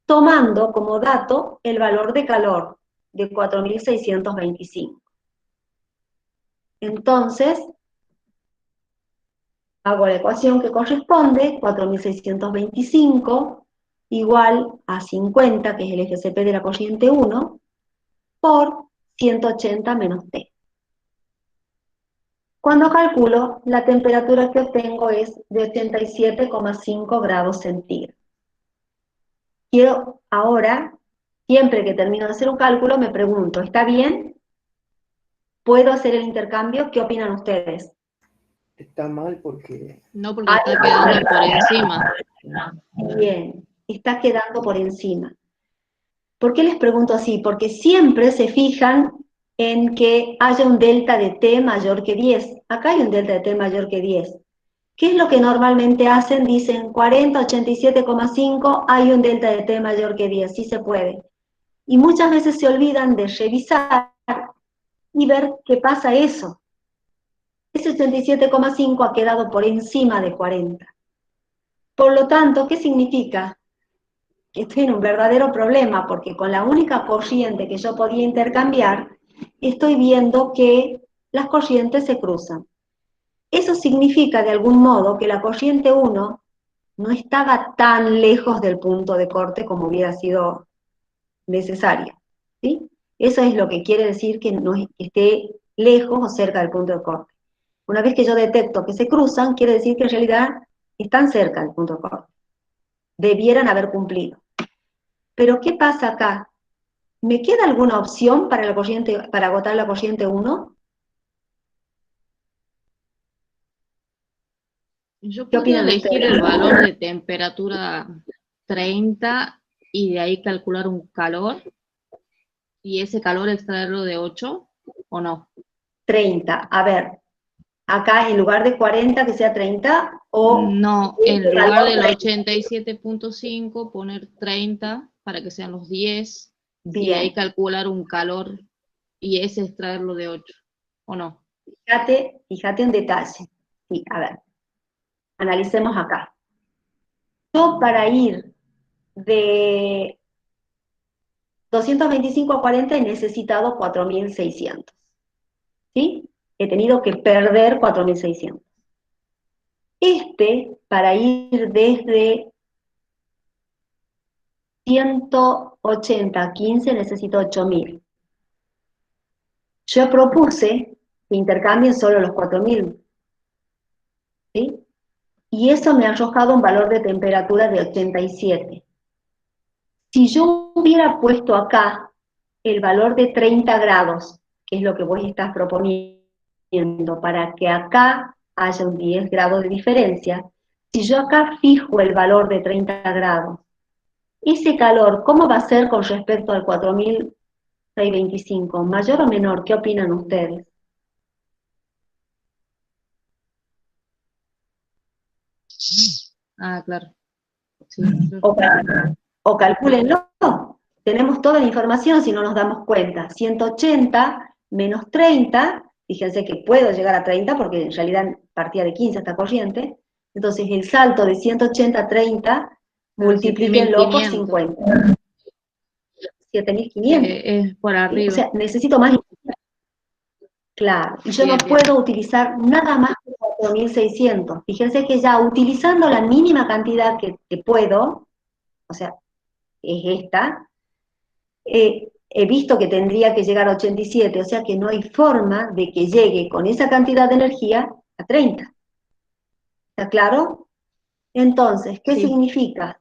A: tomando como dato el valor de calor de 4.625. Entonces, hago la ecuación que corresponde, 4.625 igual a 50, que es el FCP de la corriente 1, por 180 menos T. Cuando calculo, la temperatura que obtengo es de 87,5 grados centígrados. Quiero ahora, siempre que termino de hacer un cálculo, me pregunto, ¿está bien? ¿Puedo hacer el intercambio? ¿Qué opinan ustedes?
F: Está mal porque...
E: No, porque está quedando por encima.
A: Bien, está quedando por encima. ¿Por qué les pregunto así? Porque siempre se fijan en que haya un delta de T mayor que 10. Acá hay un delta de T mayor que 10. ¿Qué es lo que normalmente hacen? Dicen 40, 87,5, hay un delta de T mayor que 10, sí se puede. Y muchas veces se olvidan de revisar y ver qué pasa eso. Ese 87,5 ha quedado por encima de 40. Por lo tanto, ¿qué significa? Que estoy en un verdadero problema, porque con la única corriente que yo podía intercambiar, estoy viendo que las corrientes se cruzan. Eso significa, de algún modo, que la corriente 1 no estaba tan lejos del punto de corte como hubiera sido necesario, ¿sí? Eso es lo que quiere decir que no esté lejos o cerca del punto de corte. Una vez que yo detecto que se cruzan, quiere decir que en realidad están cerca del punto de corte. Debieran haber cumplido. Pero ¿qué pasa acá? ¿Me queda alguna opción para agotar la corriente 1?
E: Yo
A: ¿Qué
E: podría
A: opinan
E: elegir
A: ustedes?
E: el valor de temperatura 30 y de ahí calcular un calor y ese calor extraerlo de 8 o no.
A: 30. A ver, acá en lugar de 40 que sea 30 o...
E: No, en lugar del 87,5 poner 30 para que sean los 10 y de ahí
A: Bien,
E: calcular un calor y ese extraerlo de 8 o no.
A: fíjate un detalle. Sí, a ver, analicemos acá. Yo para ir de 225 a 40 he necesitado 4.600. ¿Sí? He tenido que perder 4.600. Para ir desde 180 a 15 necesito 8.000. Yo propuse que intercambien solo los 4.000. ¿Sí? Y eso me ha arrojado un valor de temperatura de 87. Si yo hubiera puesto acá el valor de 30 grados, que es lo que vos estás proponiendo, para que acá haya un 10 grados de diferencia, si yo acá fijo el valor de 30 grados, ese calor, ¿cómo va a ser con respecto al 4.625? ¿Mayor o menor? ¿Qué opinan ustedes?
E: Ah, claro. Sí,
A: O calcúlenlo. Tenemos toda la información si no nos damos cuenta. 180 menos 30, fíjense que puedo llegar a 30 porque en realidad partía de 15 esta corriente. Entonces el salto de 180 a 30, multiplíquenlo por
E: 7500.
A: 50. 7500.
E: Es por
A: ¿Sí?
E: arriba.
A: O sea, necesito más. Claro, y yo
E: Bien,
A: no
E: bien.
A: puedo utilizar nada más que 4600. Fíjense que ya utilizando la mínima cantidad que puedo, o sea, es esta, he visto que tendría que llegar a 87, o sea que no hay forma de que llegue con esa cantidad de energía a 30. ¿Está claro? Entonces, ¿qué
E: Sí.
A: significa?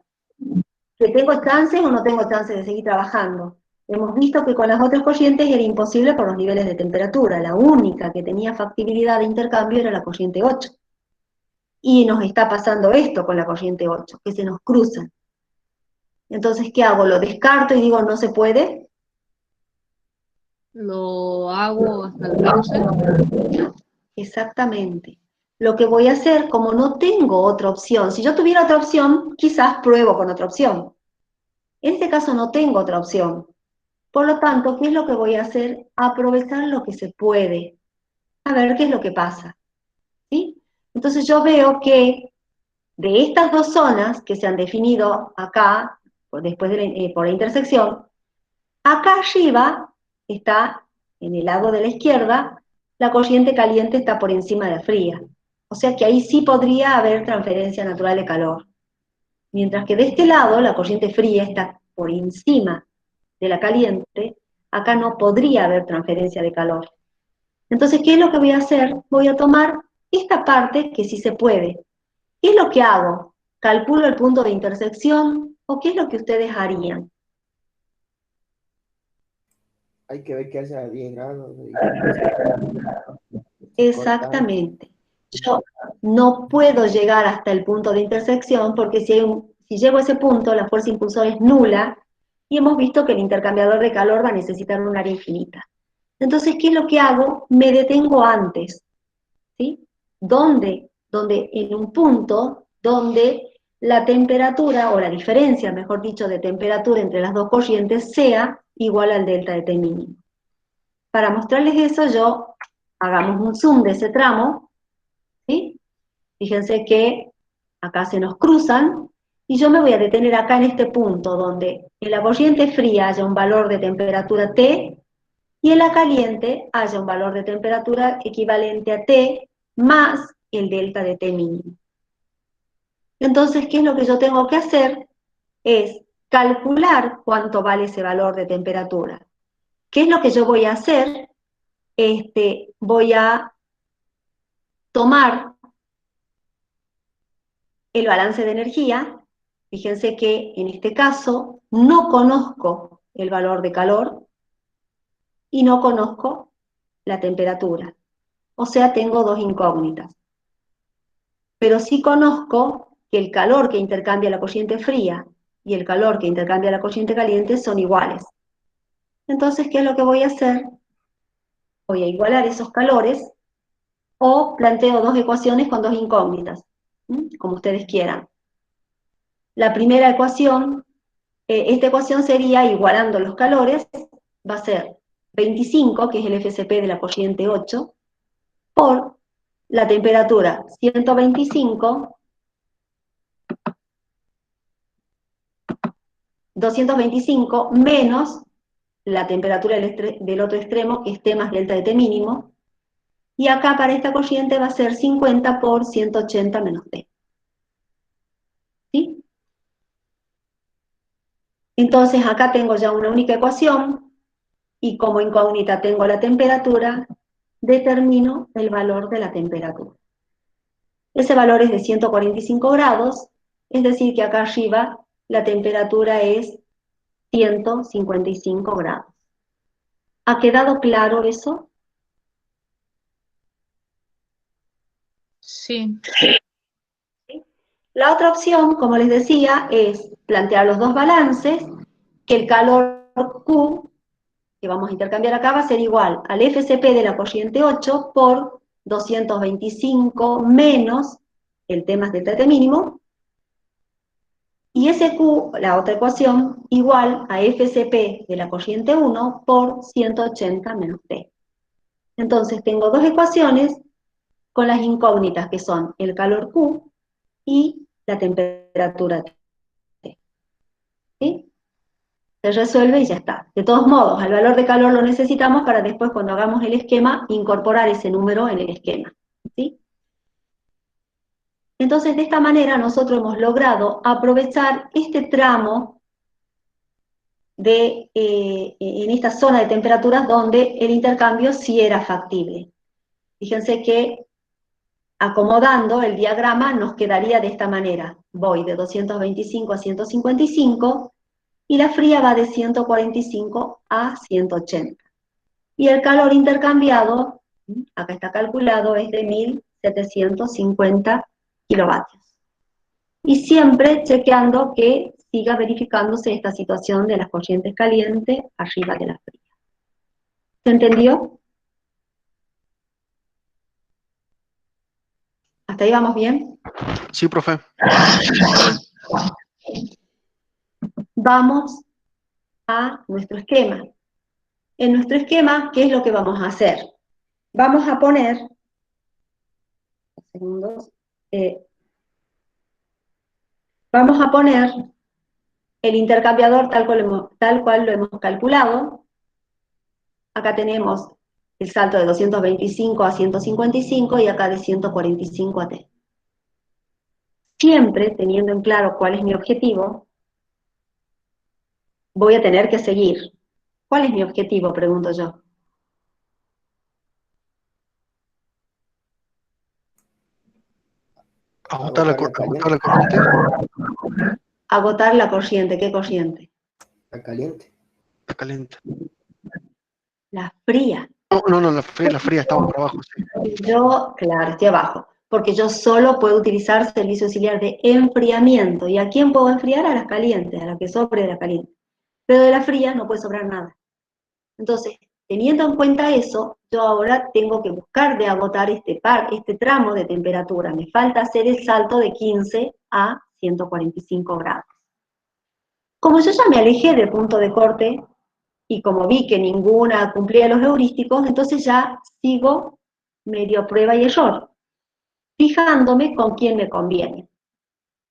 A: ¿Que tengo chances o no tengo chances de seguir trabajando? Hemos visto que con las otras corrientes era imposible por los niveles de temperatura. La única que tenía factibilidad de intercambio era la corriente 8. Y nos está pasando esto con la corriente 8, que se nos cruzan. Entonces, ¿qué hago? ¿Lo descarto y digo no se puede?
E: Lo hago hasta el cruce.
A: Exactamente. Lo que voy a hacer, como no tengo otra opción, si yo tuviera otra opción, quizás pruebo con otra opción. En este caso no tengo otra opción. Por lo tanto, ¿qué es lo que voy a hacer? Aprovechar lo que se puede. A ver qué es lo que pasa. ¿Sí? Entonces yo veo que de estas dos zonas que se han definido acá, después de por la intersección, acá arriba está, en el lado de la izquierda, la corriente caliente está por encima de la fría. O sea que ahí sí podría haber transferencia natural de calor. Mientras que de este lado, la corriente fría está por encima de la caliente, acá no podría haber transferencia de calor. Entonces, ¿qué es lo que voy a hacer? Voy a tomar esta parte que sí se puede. ¿Qué es lo que hago? ¿Calculo el punto de intersección o qué es lo que ustedes harían?
F: Hay que ver que haya 10 grados de diferencia.
A: Exactamente. Yo no puedo llegar hasta el punto de intersección porque si llego a ese punto, la fuerza impulsora es nula y hemos visto que el intercambiador de calor va a necesitar un área infinita. Entonces, ¿qué es lo que hago? Me detengo antes. ¿Sí? ¿Dónde? Donde en un punto donde la temperatura, o la diferencia, mejor dicho, de temperatura entre las dos corrientes sea igual al delta de T mínimo. Para mostrarles eso, hagamos un zoom de ese tramo, ¿sí? Fíjense que acá se nos cruzan, y yo me voy a detener acá en este punto, donde en la corriente fría haya un valor de temperatura T, y en la caliente haya un valor de temperatura equivalente a T más el delta de T mínimo. Entonces, ¿qué es lo que yo tengo que hacer? Es calcular cuánto vale ese valor de temperatura. ¿Qué es lo que yo voy a hacer? Voy a tomar el balance de energía. Fíjense que en este caso no conozco el valor de calor y no conozco la temperatura. O sea, tengo dos incógnitas. Pero sí conozco que el calor que intercambia la corriente fría y el calor que intercambia la corriente caliente son iguales. Entonces, ¿qué es lo que voy a hacer? Voy a igualar esos calores o planteo dos ecuaciones con dos incógnitas, como ustedes quieran. La primera ecuación, esta ecuación sería igualando los calores, va a ser 25, que es el FSP de la corriente 8, por la temperatura 125, 225 menos la temperatura del otro extremo, que es T más delta de T mínimo, y acá para esta corriente va a ser 50 por 180 menos T. ¿Sí? Entonces acá tengo ya una única ecuación, y como incógnita tengo la temperatura, determino el valor de la temperatura. Ese valor es de 145 grados, es decir que acá arriba la temperatura es 155 grados. ¿Ha quedado claro eso?
E: Sí.
A: La otra opción, como les decía, es plantear los dos balances, que el calor Q, que vamos a intercambiar acá, va a ser igual al FSP de la corriente 8 por 225 menos el T más delta T mínimo, y ese Q, la otra ecuación, igual a FCP de la corriente 1 por 180 menos T. Entonces tengo dos ecuaciones con las incógnitas que son el calor Q y la temperatura T. ¿Sí? Se resuelve y ya está. De todos modos, al valor de calor lo necesitamos para después, cuando hagamos el esquema, incorporar ese número en el esquema. ¿Sí? Entonces, de esta manera nosotros hemos logrado aprovechar este tramo en esta zona de temperaturas donde el intercambio sí era factible. Fíjense que acomodando el diagrama nos quedaría de esta manera. Voy de 225 a 155 y la fría va de 145 a 180. Y el calor intercambiado, acá está calculado, es de 1750 kilovatios. Y siempre chequeando que siga verificándose esta situación de las corrientes calientes arriba de la fría. ¿Se entendió? ¿Hasta ahí vamos bien?
G: Sí, profe.
A: Vamos a nuestro esquema. En nuestro esquema, ¿qué es lo que vamos a hacer? Vamos a poner, vamos a poner el intercambiador tal cual lo hemos calculado. Acá tenemos el salto de 225 a 155 y acá de 145 a T. Siempre teniendo en claro cuál es mi objetivo, voy a tener que seguir. ¿Cuál es mi objetivo? Pregunto yo.
G: Agotar la corriente.
A: Agotar la corriente. ¿Qué corriente?
F: La caliente.
G: La caliente.
A: La fría.
G: No, la fría estaba por abajo. Sí.
A: Yo, claro, estoy abajo. Porque yo solo puedo utilizar servicio auxiliar de enfriamiento. ¿Y a quién puedo enfriar? A las calientes, a las que sobre de la caliente. Pero de la fría no puede sobrar nada. Entonces, teniendo en cuenta eso, yo ahora tengo que buscar de agotar este tramo de temperatura. Me falta hacer el salto de 15 a 145 grados. Como yo ya me alejé del punto de corte, y como vi que ninguna cumplía los heurísticos, entonces ya sigo medio prueba y error, fijándome con quién me conviene.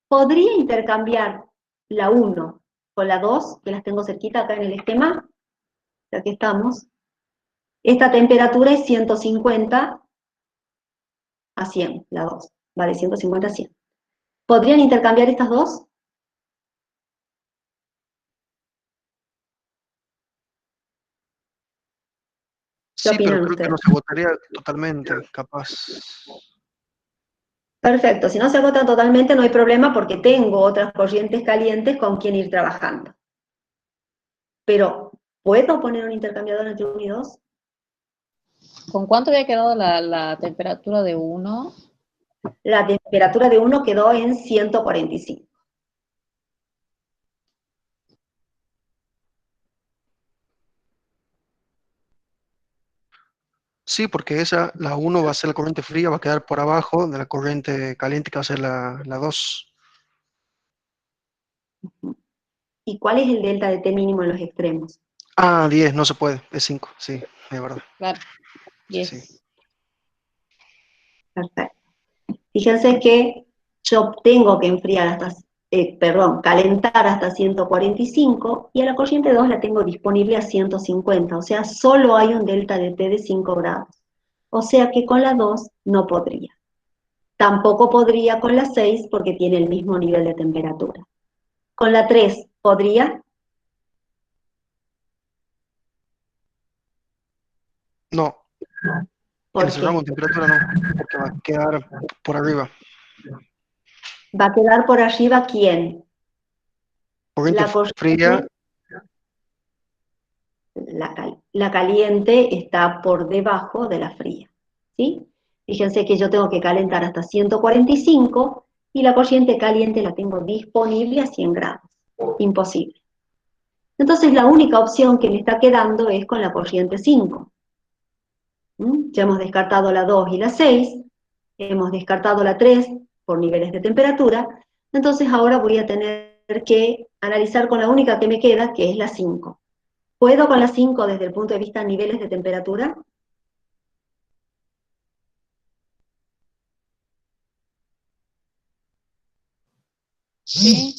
A: ¿Podría intercambiar la 1 con la 2, que las tengo cerquita acá en el esquema? Ya que estamos. Esta temperatura es 150 a 100, la 2. Vale, 150 a 100. ¿Podrían intercambiar estas dos?
G: Sí, pero creo que no se agotaría totalmente, capaz.
A: Perfecto, si no se agotan totalmente no hay problema porque tengo otras corrientes calientes con quien ir trabajando. Pero, ¿puedo poner un intercambiador entre 1 y 2?
E: ¿Con cuánto había quedado la temperatura de 1?
A: La temperatura de 1 quedó en 145.
G: Sí, porque la 1 va a ser la corriente fría, va a quedar por abajo de la corriente caliente que va a ser la 2.
A: ¿Y cuál es el delta de T mínimo en los extremos?
G: 10, no se puede, es 5, sí, es verdad.
E: Claro, 10.
G: Sí.
A: Perfecto. Fíjense que yo tengo que calentar hasta 145 y a la corriente 2 la tengo disponible a 150, o sea, solo hay un delta de T de 5 grados. O sea que con la 2 no podría. Tampoco podría con la 6 porque tiene el mismo nivel de temperatura. Con la 3, ¿podría?
G: No, en ese rango de temperatura no, porque va a quedar por arriba.
A: ¿Va a quedar por arriba quién?
G: Corriente fría.
A: La caliente está por debajo de la fría, ¿sí? Fíjense que yo tengo que calentar hasta 145 y la corriente caliente la tengo disponible a 100 grados. Imposible. Entonces la única opción que me está quedando es con la corriente 5. Ya hemos descartado la 2 y la 6, hemos descartado la 3 por niveles de temperatura. Entonces ahora voy a tener que analizar con la única que me queda, que es la 5. ¿Puedo con la 5 desde el punto de vista de niveles de temperatura?
E: Sí.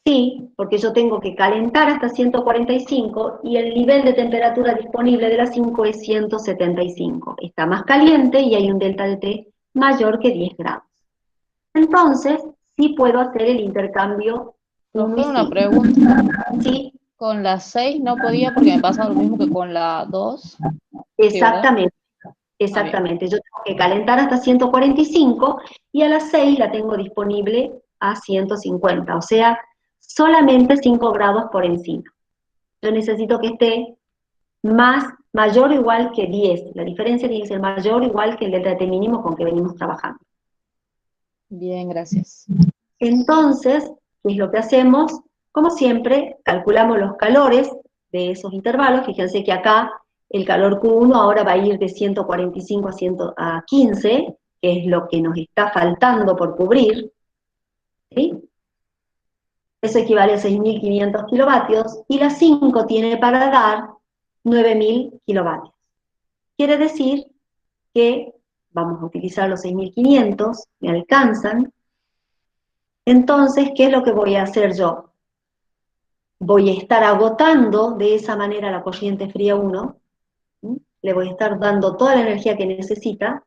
A: Sí, porque yo tengo que calentar hasta 145 y el nivel de temperatura disponible de la 5 es 175. Está más caliente y hay un delta de T mayor que 10 grados. Entonces, sí puedo hacer el intercambio 1 y
E: Profe, una
A: 5.
E: pregunta.
A: Sí,
E: Con la 6 no podía porque me pasa lo mismo que con la 2.
A: exactamente.
E: Ah,
A: Exactamente. Yo tengo que calentar hasta 145 y a las 6 la tengo disponible a 150. O sea, solamente 5 grados por encima. Yo necesito que esté mayor o igual que 10. La diferencia tiene que ser mayor o igual que el delta T mínimo con que venimos trabajando.
E: bien, gracias.
A: Entonces, ¿qué es lo que hacemos? Como siempre, calculamos los calores de esos intervalos. Fíjense que acá el calor Q1 ahora va a ir de 145 a 15, que es lo que nos está faltando por cubrir. ¿Sí? Eso equivale a 6.500 kilovatios, y la 5 tiene para dar 9.000 kilovatios. Quiere decir que vamos a utilizar los 6.500, me alcanzan. Entonces, ¿qué es lo que voy a hacer yo? Voy a estar agotando de esa manera la corriente fría 1, le voy a estar dando toda la energía que necesita.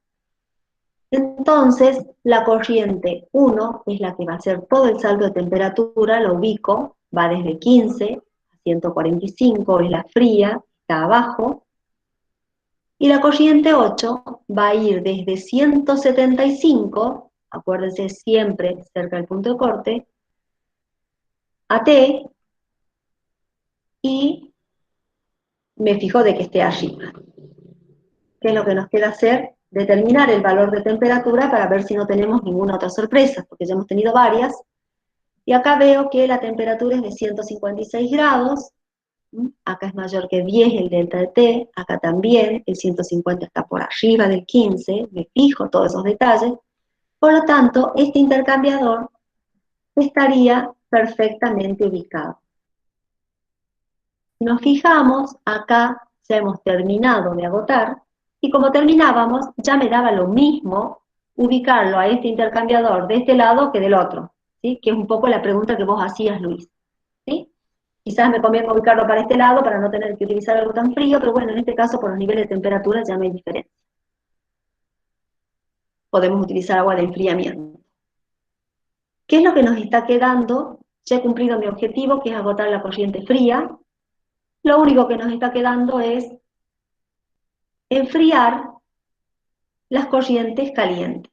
A: Entonces, la corriente 1 es la que va a hacer todo el salto de temperatura, lo ubico, va desde 15 a 145, es la fría, está abajo. Y la corriente 8 va a ir desde 175, acuérdense siempre cerca del punto de corte, a T, y me fijo de que esté arriba. ¿Qué es lo que nos queda hacer? Determinar el valor de temperatura para ver si no tenemos ninguna otra sorpresa, porque ya hemos tenido varias. Y acá veo que la temperatura es de 156 grados, acá es mayor que 10 el delta de T, acá también, el 150 está por arriba del 15, me fijo todos esos detalles. Por lo tanto, este intercambiador estaría perfectamente ubicado. Nos fijamos, acá ya hemos terminado de agotar, y como terminábamos, ya me daba lo mismo ubicarlo a este intercambiador de este lado que del otro, ¿sí? Que es un poco la pregunta que vos hacías, Luis. ¿Sí? Quizás me conviene ubicarlo para este lado para no tener que utilizar algo tan frío, pero bueno, en este caso por los niveles de temperatura ya no hay diferencia. Podemos utilizar agua de enfriamiento. ¿Qué es lo que nos está quedando? Ya he cumplido mi objetivo, que es agotar la corriente fría. Lo único que nos está quedando es enfriar las corrientes calientes.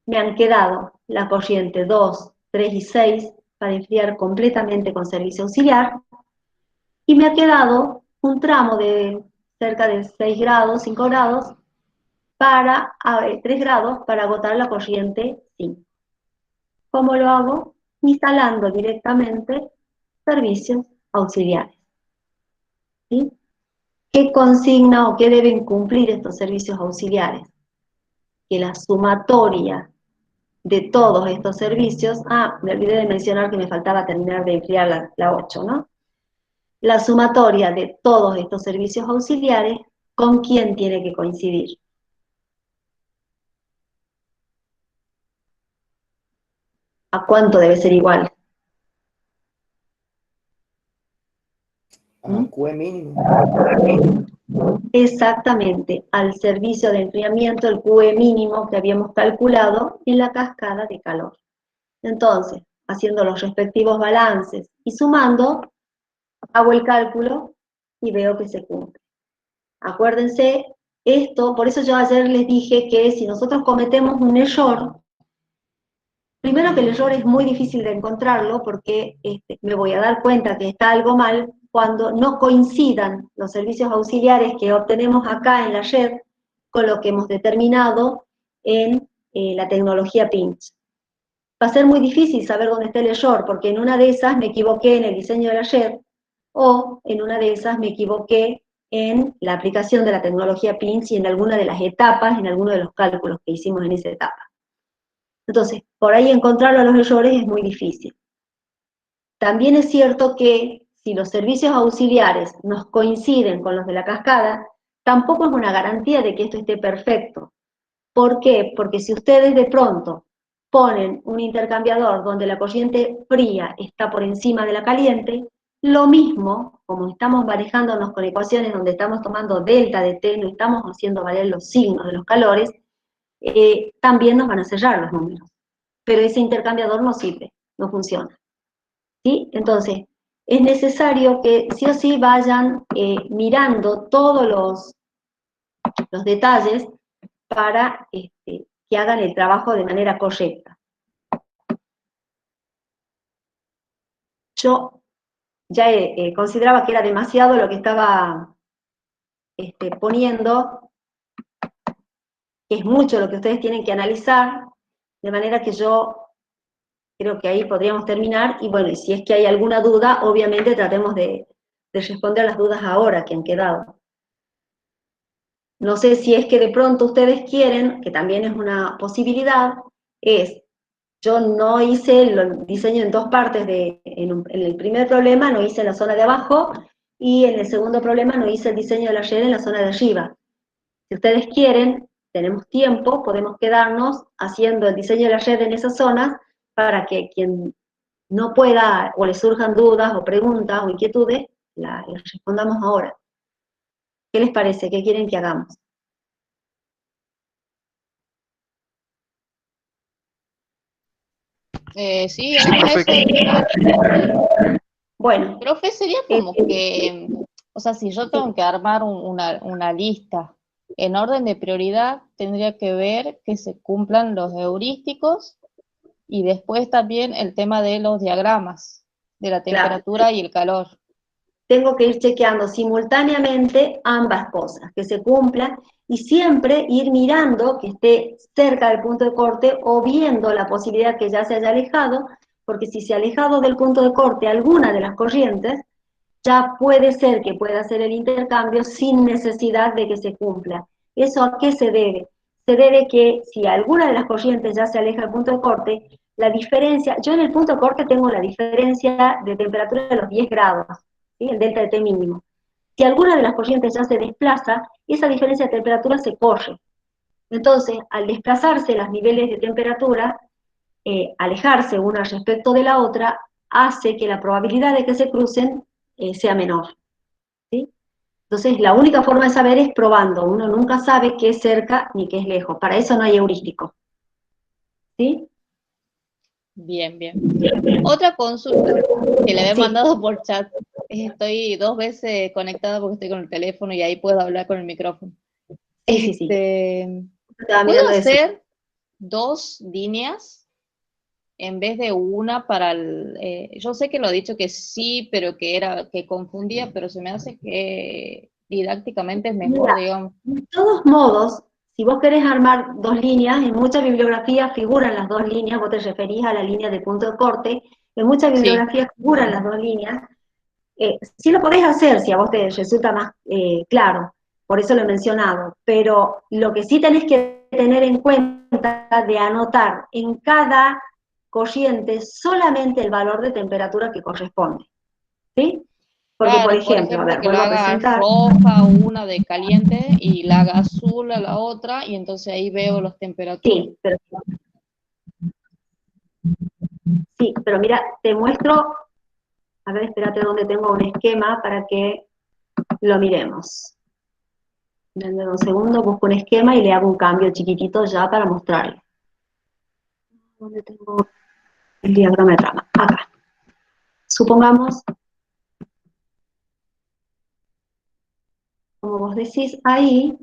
A: Me han quedado la corriente 2, 3 y 6 para enfriar completamente con servicio auxiliar, y me ha quedado un tramo de cerca de 6 grados, 5 grados, 3 grados para agotar la corriente 5. ¿Cómo lo hago? Instalando directamente servicios auxiliares. ¿Sí? ¿Qué consigna o qué deben cumplir estos servicios auxiliares? Que la sumatoria de todos estos servicios, me olvidé de mencionar que me faltaba terminar de enfriar la 8, ¿no? La sumatoria de todos estos servicios auxiliares, ¿con quién tiene que coincidir? ¿A cuánto debe ser igual?
F: A QE mínimo.
A: Exactamente, al servicio de enfriamiento, el QE mínimo que habíamos calculado en la cascada de calor. Entonces, haciendo los respectivos balances y sumando, hago el cálculo y veo que se cumple. Acuérdense, esto, por eso yo ayer les dije que si nosotros cometemos un error, primero que el error es muy difícil de encontrarlo porque me voy a dar cuenta que está algo mal cuando no coincidan los servicios auxiliares que obtenemos acá en la red con lo que hemos determinado en la tecnología PINCH. Va a ser muy difícil saber dónde está el error, porque en una de esas me equivoqué en el diseño de la red, o en una de esas me equivoqué en la aplicación de la tecnología PINCH y en alguna de las etapas, en alguno de los cálculos que hicimos en esa etapa. Entonces, por ahí encontrarlo a los errores es muy difícil. También es cierto que si los servicios auxiliares nos coinciden con los de la cascada, tampoco es una garantía de que esto esté perfecto. ¿Por qué? Porque si ustedes de pronto ponen un intercambiador donde la corriente fría está por encima de la caliente, lo mismo, como estamos manejándonos con ecuaciones donde estamos tomando delta de T, no estamos haciendo valer los signos de los calores, también nos van a cerrar los números. Pero ese intercambiador no sirve, no funciona. ¿Sí? Entonces, es necesario que sí o sí vayan mirando todos los detalles para que hagan el trabajo de manera correcta. Yo ya consideraba que era demasiado lo que estaba poniendo, que es mucho lo que ustedes tienen que analizar, de manera que yo creo que ahí podríamos terminar, y bueno, y si es que hay alguna duda, obviamente tratemos de responder las dudas ahora que han quedado. No sé si es que de pronto ustedes quieren, que también es una posibilidad, yo no hice el diseño en dos partes, en el primer problema no hice la zona de abajo, y en el segundo problema no hice el diseño de la red en la zona de arriba. Si ustedes quieren, tenemos tiempo, podemos quedarnos haciendo el diseño de la red en esas zonas, para que quien no pueda, o le surjan dudas, o preguntas, o inquietudes, las respondamos ahora. ¿Qué les parece? ¿Qué quieren que hagamos?
E: Sí, hagamos eso.
A: Bueno,
E: Profe, sería como que, o sea, si yo tengo que armar una lista en orden de prioridad, tendría que ver que se cumplan los heurísticos y después también el tema de los diagramas, de la temperatura y el calor.
A: tengo que ir chequeando simultáneamente ambas cosas, que se cumplan, y siempre ir mirando que esté cerca del punto de corte o viendo la posibilidad que ya se haya alejado, porque si se ha alejado del punto de corte alguna de las corrientes, ya puede ser que pueda hacer el intercambio sin necesidad de que se cumpla. ¿Eso a qué se debe? Se debe que si alguna de las corrientes ya se aleja del punto de corte, la diferencia, yo en el punto de corte tengo la diferencia de temperatura de los 10 grados, ¿sí? El delta de T mínimo. Si alguna de las corrientes ya se desplaza, esa diferencia de temperatura se corre. Entonces, al desplazarse los niveles de temperatura, alejarse una respecto de la otra, hace que la probabilidad de que se crucen sea menor. ¿Sí? Entonces, la única forma de saber es probando. Uno nunca sabe qué es cerca ni qué es lejos. Para eso no hay heurístico. ¿Sí?
E: Bien, bien. Otra consulta que le había
A: Sí.
E: mandado por chat. Estoy 2 veces conectada porque estoy con el teléfono y ahí puedo hablar con el micrófono.
A: Sí. Estaba
E: ¿Puedo
A: mirando eso.
E: hacer 2 líneas en vez de una para el... yo sé que lo he dicho que sí, pero que confundía, pero se me hace que didácticamente es mejor,
A: Mira,
E: digamos.
A: de todos modos, si vos querés armar 2 líneas, en mucha bibliografía figuran las 2 líneas, vos te referís a la línea de punto de corte, en mucha bibliografía figuran las 2 líneas. Sí lo podés hacer si a vos te resulta más claro, por eso lo he mencionado, pero lo que sí tenés que tener en cuenta de anotar en cada corriente solamente el valor de temperatura que corresponde, ¿sí? Porque, por
E: Claro, por
A: ejemplo, a
E: ejemplo,
A: ver,
E: que lo
A: vuelvo a
E: haga
A: presentar.
E: roja una de caliente y la haga azul a la otra, y entonces ahí veo las temperaturas.
A: Sí, pero mira, te muestro, a ver, espérate donde tengo un esquema para que lo miremos. Denme un segundo, busco un esquema y le hago un cambio chiquitito ya para mostrarle. ¿Dónde tengo el diagrama de trama? Acá. Supongamos, como vos decís, ahí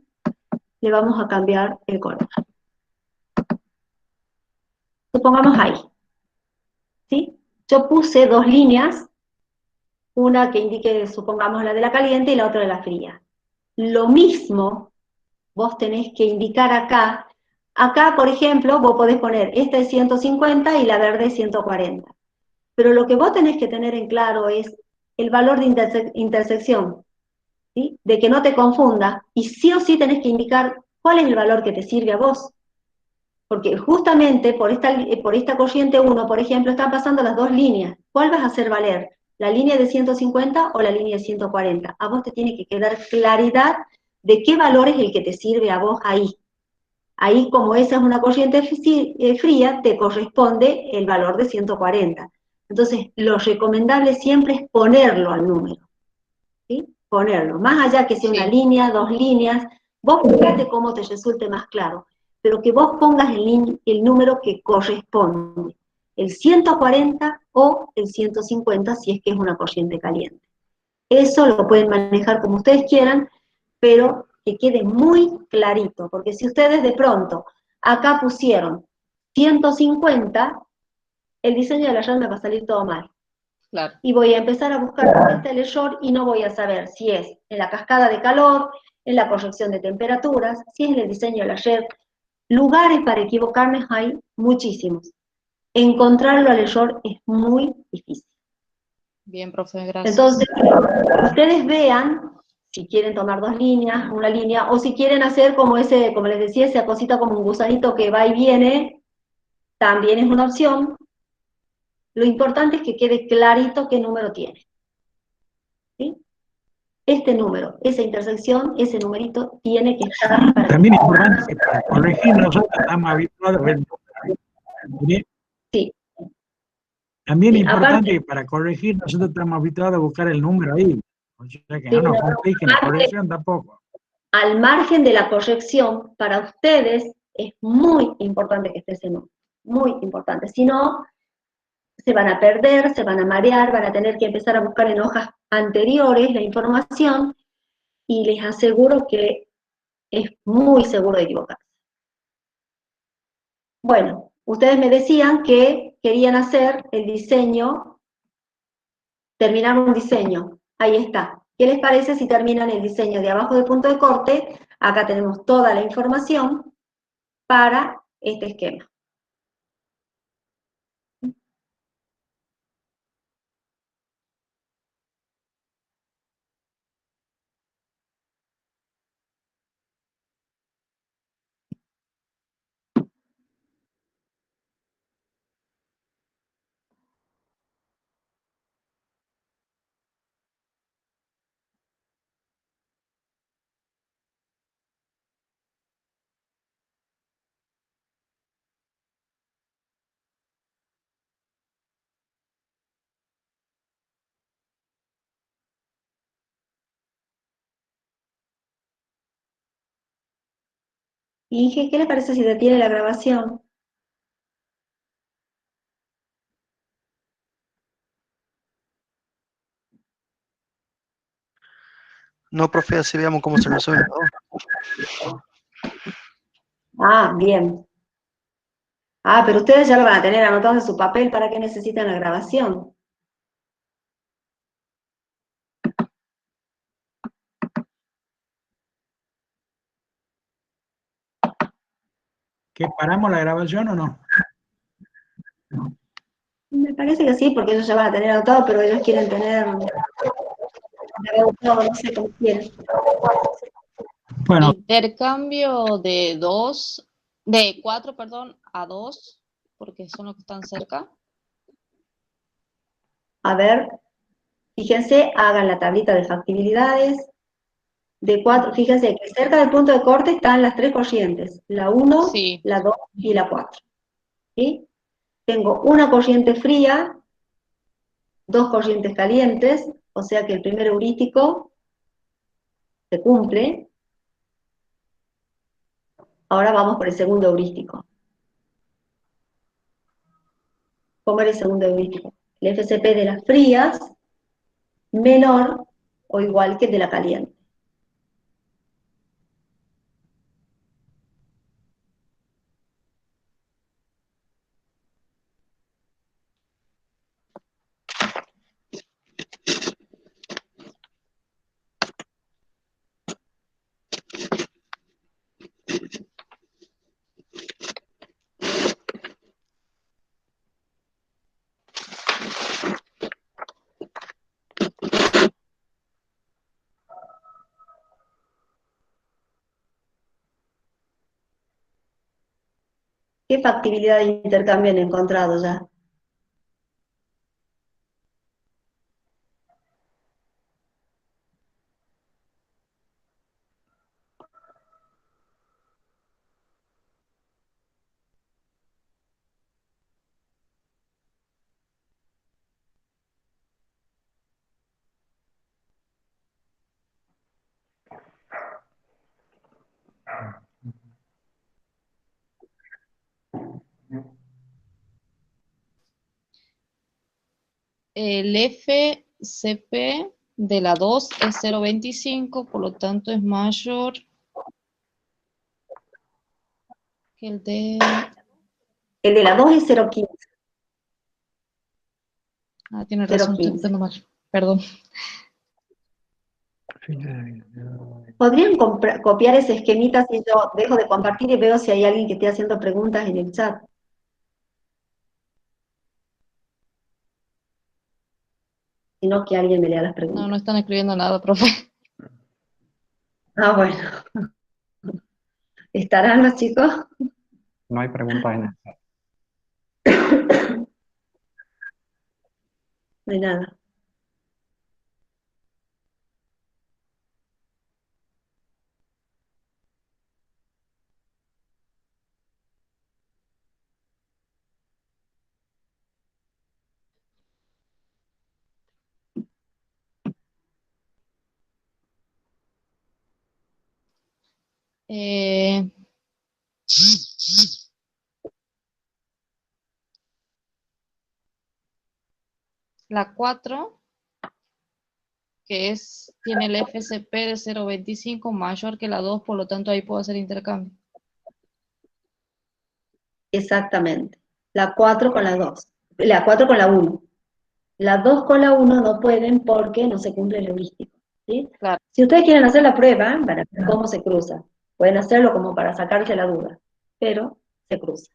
A: le vamos a cambiar el color. Supongamos ahí, ¿sí? Yo puse 2 líneas, una que indique, supongamos, la de la caliente y la otra de la fría. Lo mismo vos tenés que indicar acá. Acá, por ejemplo, vos podés poner esta es 150 y la verde es 140. Pero lo que vos tenés que tener en claro es el valor de intersección, ¿sí? De que no te confunda, y sí o sí tenés que indicar cuál es el valor que te sirve a vos. Porque justamente por esta corriente 1, por ejemplo, están pasando las dos líneas. ¿Cuál vas a hacer valer? ¿La línea de 150 o la línea de 140? A vos te tiene que quedar claridad de qué valor es el que te sirve a vos ahí. Ahí, como esa es una corriente fría, te corresponde el valor de 140. Entonces, lo recomendable siempre es ponerlo al número, ¿sí? Ponerlo, más allá que sea una línea, dos líneas, vos fíjate cómo te resulte más claro, pero que vos pongas el número que corresponde, el 140 o el 150 si es que es una corriente caliente. Eso lo pueden manejar como ustedes quieran, pero que quede muy clarito, porque si ustedes de pronto acá pusieron 150, el diseño de la red me va a salir todo mal.
E: Claro.
A: Y voy a empezar a buscar dónde está el error y no voy a saber si es en la cascada de calor, en la corrección de temperaturas, si es en el diseño de la red. Lugares para equivocarme hay muchísimos. Encontrarlo al error es muy difícil.
E: Bien, profe, gracias.
A: Entonces, ustedes vean si quieren tomar dos líneas, una línea, o si quieren hacer como ese, como les decía, esa cosita como un gusanito que va y viene, también es una opción. Lo importante es que quede clarito qué número tiene. ¿Sí? Este número, esa intersección, ese numerito, tiene que estar para
C: También es importante que para corregir nosotros estamos habituados a ver.
A: Sí.
C: También es
A: Sí,
C: importante
A: aparte,
C: que para corregir nosotros estamos habituados a buscar el número ahí. O sea que
A: sí,
C: no nos compliquen la corrección tampoco.
A: al margen de la corrección, para ustedes es muy importante que esté ese número. Muy importante. Si no, se van a perder, se van a marear, van a tener que empezar a buscar en hojas anteriores la información y les aseguro que es muy seguro de equivocarse. Bueno, ustedes me decían que querían hacer el diseño, terminar un diseño. Ahí está. ¿Qué les parece si terminan el diseño de abajo del punto de corte? Acá tenemos toda la información para este esquema. Inge, ¿qué les parece si detiene la grabación?
G: No, profe, así veamos cómo se resuelve, ¿no?
A: Ah, bien. Ah, pero ustedes ya lo van a tener anotado en su papel, ¿para qué necesitan la grabación?
C: ¿Qué, paramos la grabación o no?
A: Me parece que sí, porque ellos ya van a tener anotado, pero ellos quieren tener todo, no sé cómo quieren.
C: Bueno,
E: Intercambio de 4, perdón, a 2, porque son los que están cerca.
A: A ver, fíjense, hagan la tablita de factibilidades. De 4, fíjense que cerca del punto de corte están las tres corrientes, la 1,
E: Sí.
A: la 2 y la 4. ¿Sí? Tengo una corriente fría, dos corrientes calientes, o sea que el primer heurístico se cumple. Ahora vamos por el segundo heurístico. ¿Cómo era el segundo heurístico? El FCP de las frías menor o igual que el de la caliente. ¿Qué factibilidad de intercambio han encontrado ya?
E: El FCP de la 2 es 0,25, por lo tanto es mayor que el de...
A: El de la 2 es 0,15.
E: Ah, tiene razón, estoy
A: 0,15.
E: contando mal. Perdón.
A: ¿Podrían copiar ese esquemita si yo dejo de compartir y veo si hay alguien que esté haciendo preguntas en el chat? Si no, que alguien me lea las
E: No,
A: preguntas.
E: no están escribiendo nada, profe.
A: Ah, bueno. ¿Estarán los chicos?
B: No hay preguntas en el chat.
A: No hay nada.
E: Eh, la 4, que tiene el FCP de 0,25 mayor que la 2, por lo tanto ahí puedo hacer intercambio.
A: Exactamente. La 4 con la 2. La 4 con la 1. La 2 con la 1 no pueden porque no se cumple el heurístico, ¿sí?
E: Claro.
A: Si ustedes quieren hacer la prueba para ver cómo se cruza, pueden hacerlo como para sacarse la duda, pero se cruza.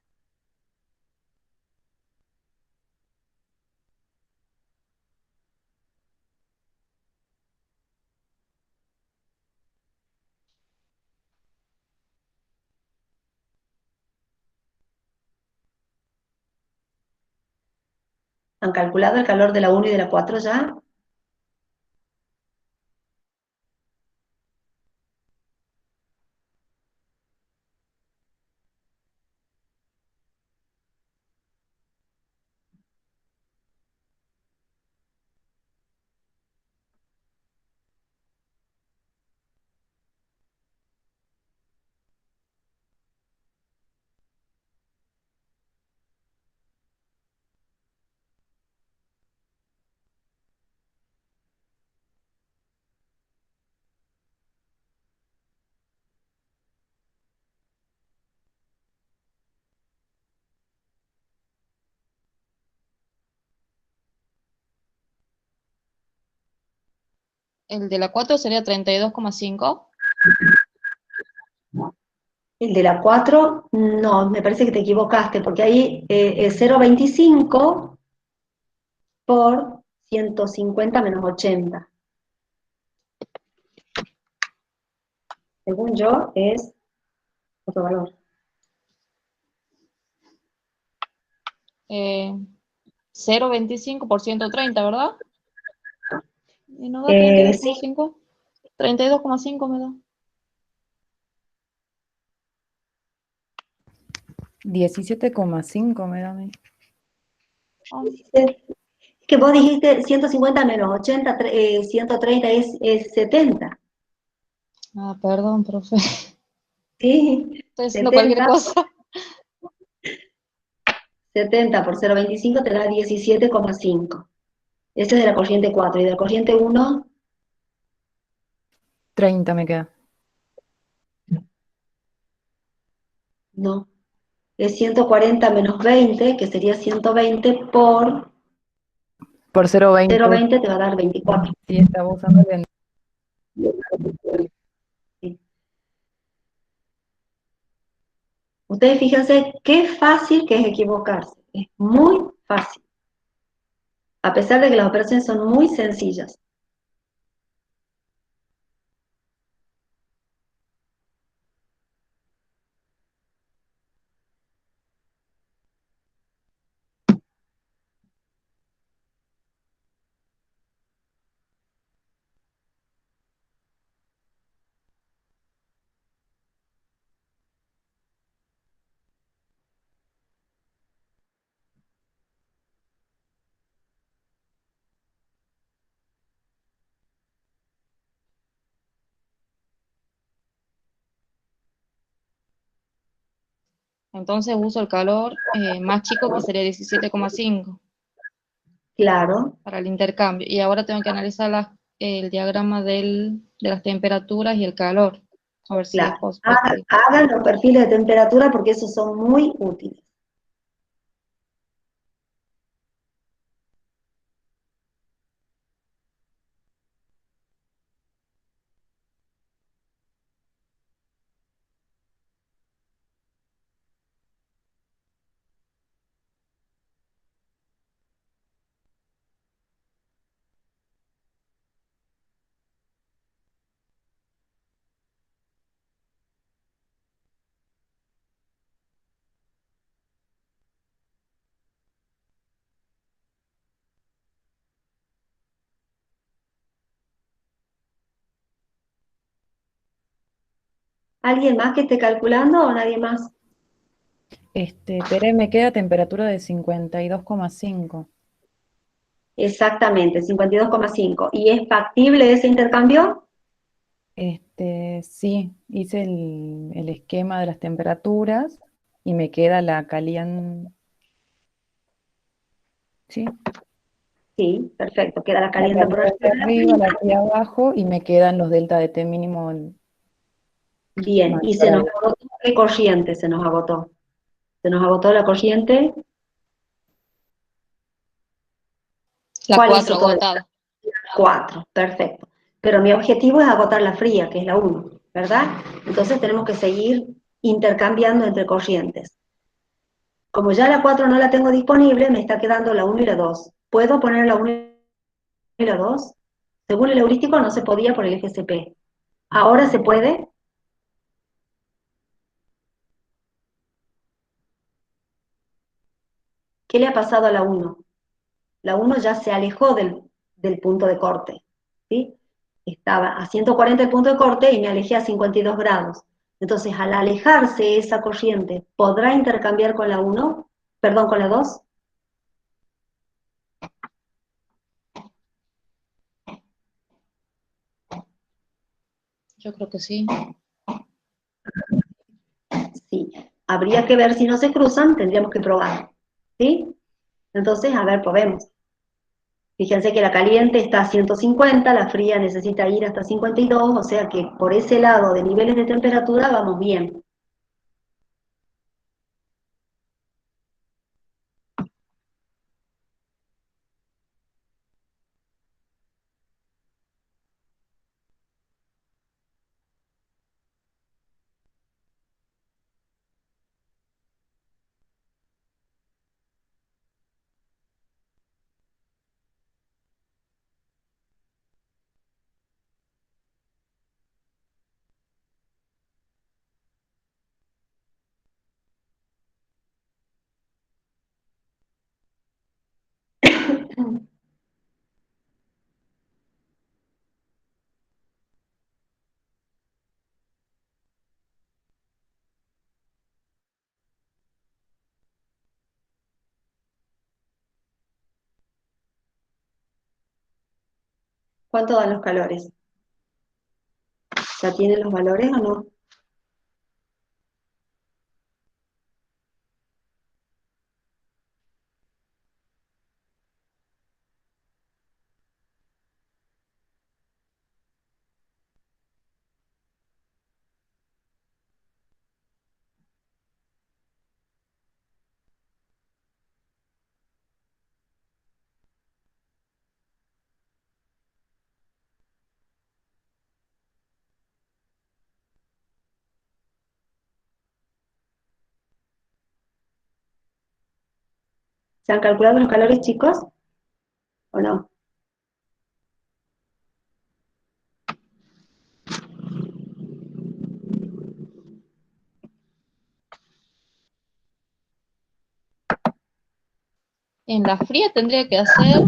A: ¿Han calculado el calor de la 1 y de la 4 ya?
E: El de la 4 sería 32,5.
A: El de la 4, no, me parece que te equivocaste, porque ahí es 0,25 por 150 menos 80. Según yo, es otro valor.
E: 0,25 por 130, ¿verdad? ¿Y no da
A: Sí,
E: 32,5? 32,5 me da.
H: 17,5 me da a mí.
A: es que vos dijiste 150 menos 80, 130 es 70.
E: Ah, perdón, profe.
A: Sí,
E: Estoy haciendo cualquier
A: 70,
E: cosa.
A: 70 por 0,25 te da 17,5. Ese es de la corriente 4. Y de la corriente 1,
H: 30 me queda.
A: no. Es 140 menos 20, que sería 120 por
H: Por 0,20.
A: 0,20 te va a dar 24.
H: Sí, estaba usando el
A: Sí. Ustedes fíjense qué fácil que es equivocarse. Es muy fácil. A pesar de que las operaciones son muy sencillas.
E: Entonces uso el calor más chico, que sería 17,5
A: Claro.
E: para el intercambio. Y ahora tengo que analizar el diagrama de las temperaturas y el calor, a ver si es
A: Claro.
E: positivo.
A: Hagan los perfiles de temperatura porque esos son muy útiles. ¿Alguien más que esté calculando o nadie más?
H: Tere, me queda temperatura de 52,5.
A: Exactamente, 52,5. ¿Y es factible ese intercambio?
H: Sí, hice el esquema de las temperaturas y me queda la caliente. Sí,
A: Sí, perfecto. Queda la
H: la
A: caliente por
H: caliente de arriba,
A: arriba.
H: la fría abajo y me quedan los delta de T mínimo
A: Bien, y se
H: mayor.
A: nos agotó, ¿qué corriente se nos agotó? Se nos agotó la corriente.
E: La
A: ¿Cuál
E: 4
A: hizo todo?
E: agotada.
A: 4, perfecto. Pero mi objetivo es agotar la fría, que es la 1, ¿verdad? Entonces tenemos que seguir intercambiando entre corrientes. Como ya la 4 no la tengo disponible, me está quedando la 1 y la 2. ¿Puedo poner la 1 y la 2? Según el heurístico no se podía por el FSP. ¿Ahora se puede? ¿Qué le ha pasado a la 1? La 1 ya se alejó del punto de corte, ¿sí? Estaba a 140 el punto de corte y me alejé a 52 grados. Entonces, al alejarse esa corriente, ¿podrá intercambiar con la 1? Perdón, con la 2.
E: Yo creo que sí.
A: Sí. Habría que ver si no se cruzan, tendríamos que probar, ¿sí? Entonces, a ver, probemos. Fíjense que la caliente está a 150, la fría necesita ir hasta 52, o sea que por ese lado de niveles de temperatura vamos bien. ¿Cuánto dan los calores? ¿Ya tienen los valores o no? ¿Se han calculado los calores, chicos? ¿O no?
E: En la fría tendría que hacer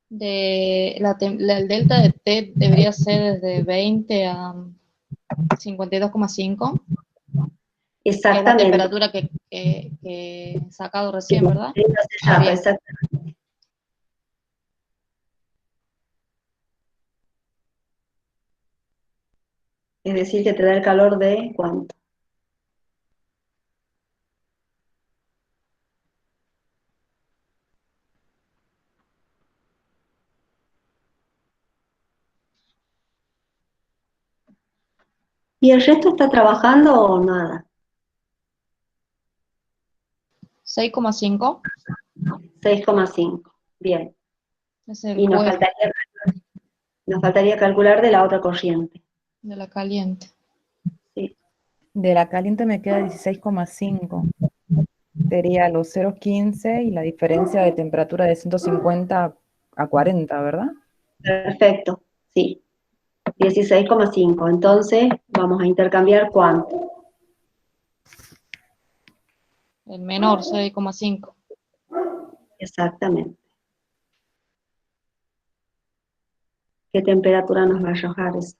E: el delta de T debería ser desde 20 a 52,5, que es la
A: Exactamente.
E: temperatura que he sacado recién, ¿verdad?
A: Exacto,
E: Bien.
A: exactamente. Es decir, que te da el calor de ¿cuánto? ¿Y el resto está trabajando o nada?
E: 6,5
A: 6,5. Bien.
E: es el
A: Y nos
E: juez
A: faltaría calcular de la otra corriente.
E: de la caliente.
A: Sí.
H: De la caliente me queda 16,5. Sería los 0,15 y la diferencia de temperatura de 150 a 40, ¿verdad?
A: Perfecto, sí. 16,5. Entonces, vamos a intercambiar ¿cuánto?
E: El menor, 6,5.
A: Exactamente. ¿Qué temperatura nos va a arrojar eso?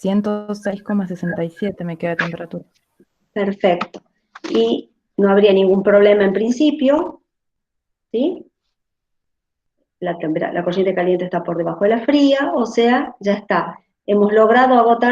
H: $106,67 me queda de temperatura.
A: Perfecto. Y no habría ningún problema en principio, ¿sí? La corriente caliente está por debajo de la fría, o sea, ya está. Hemos logrado agotar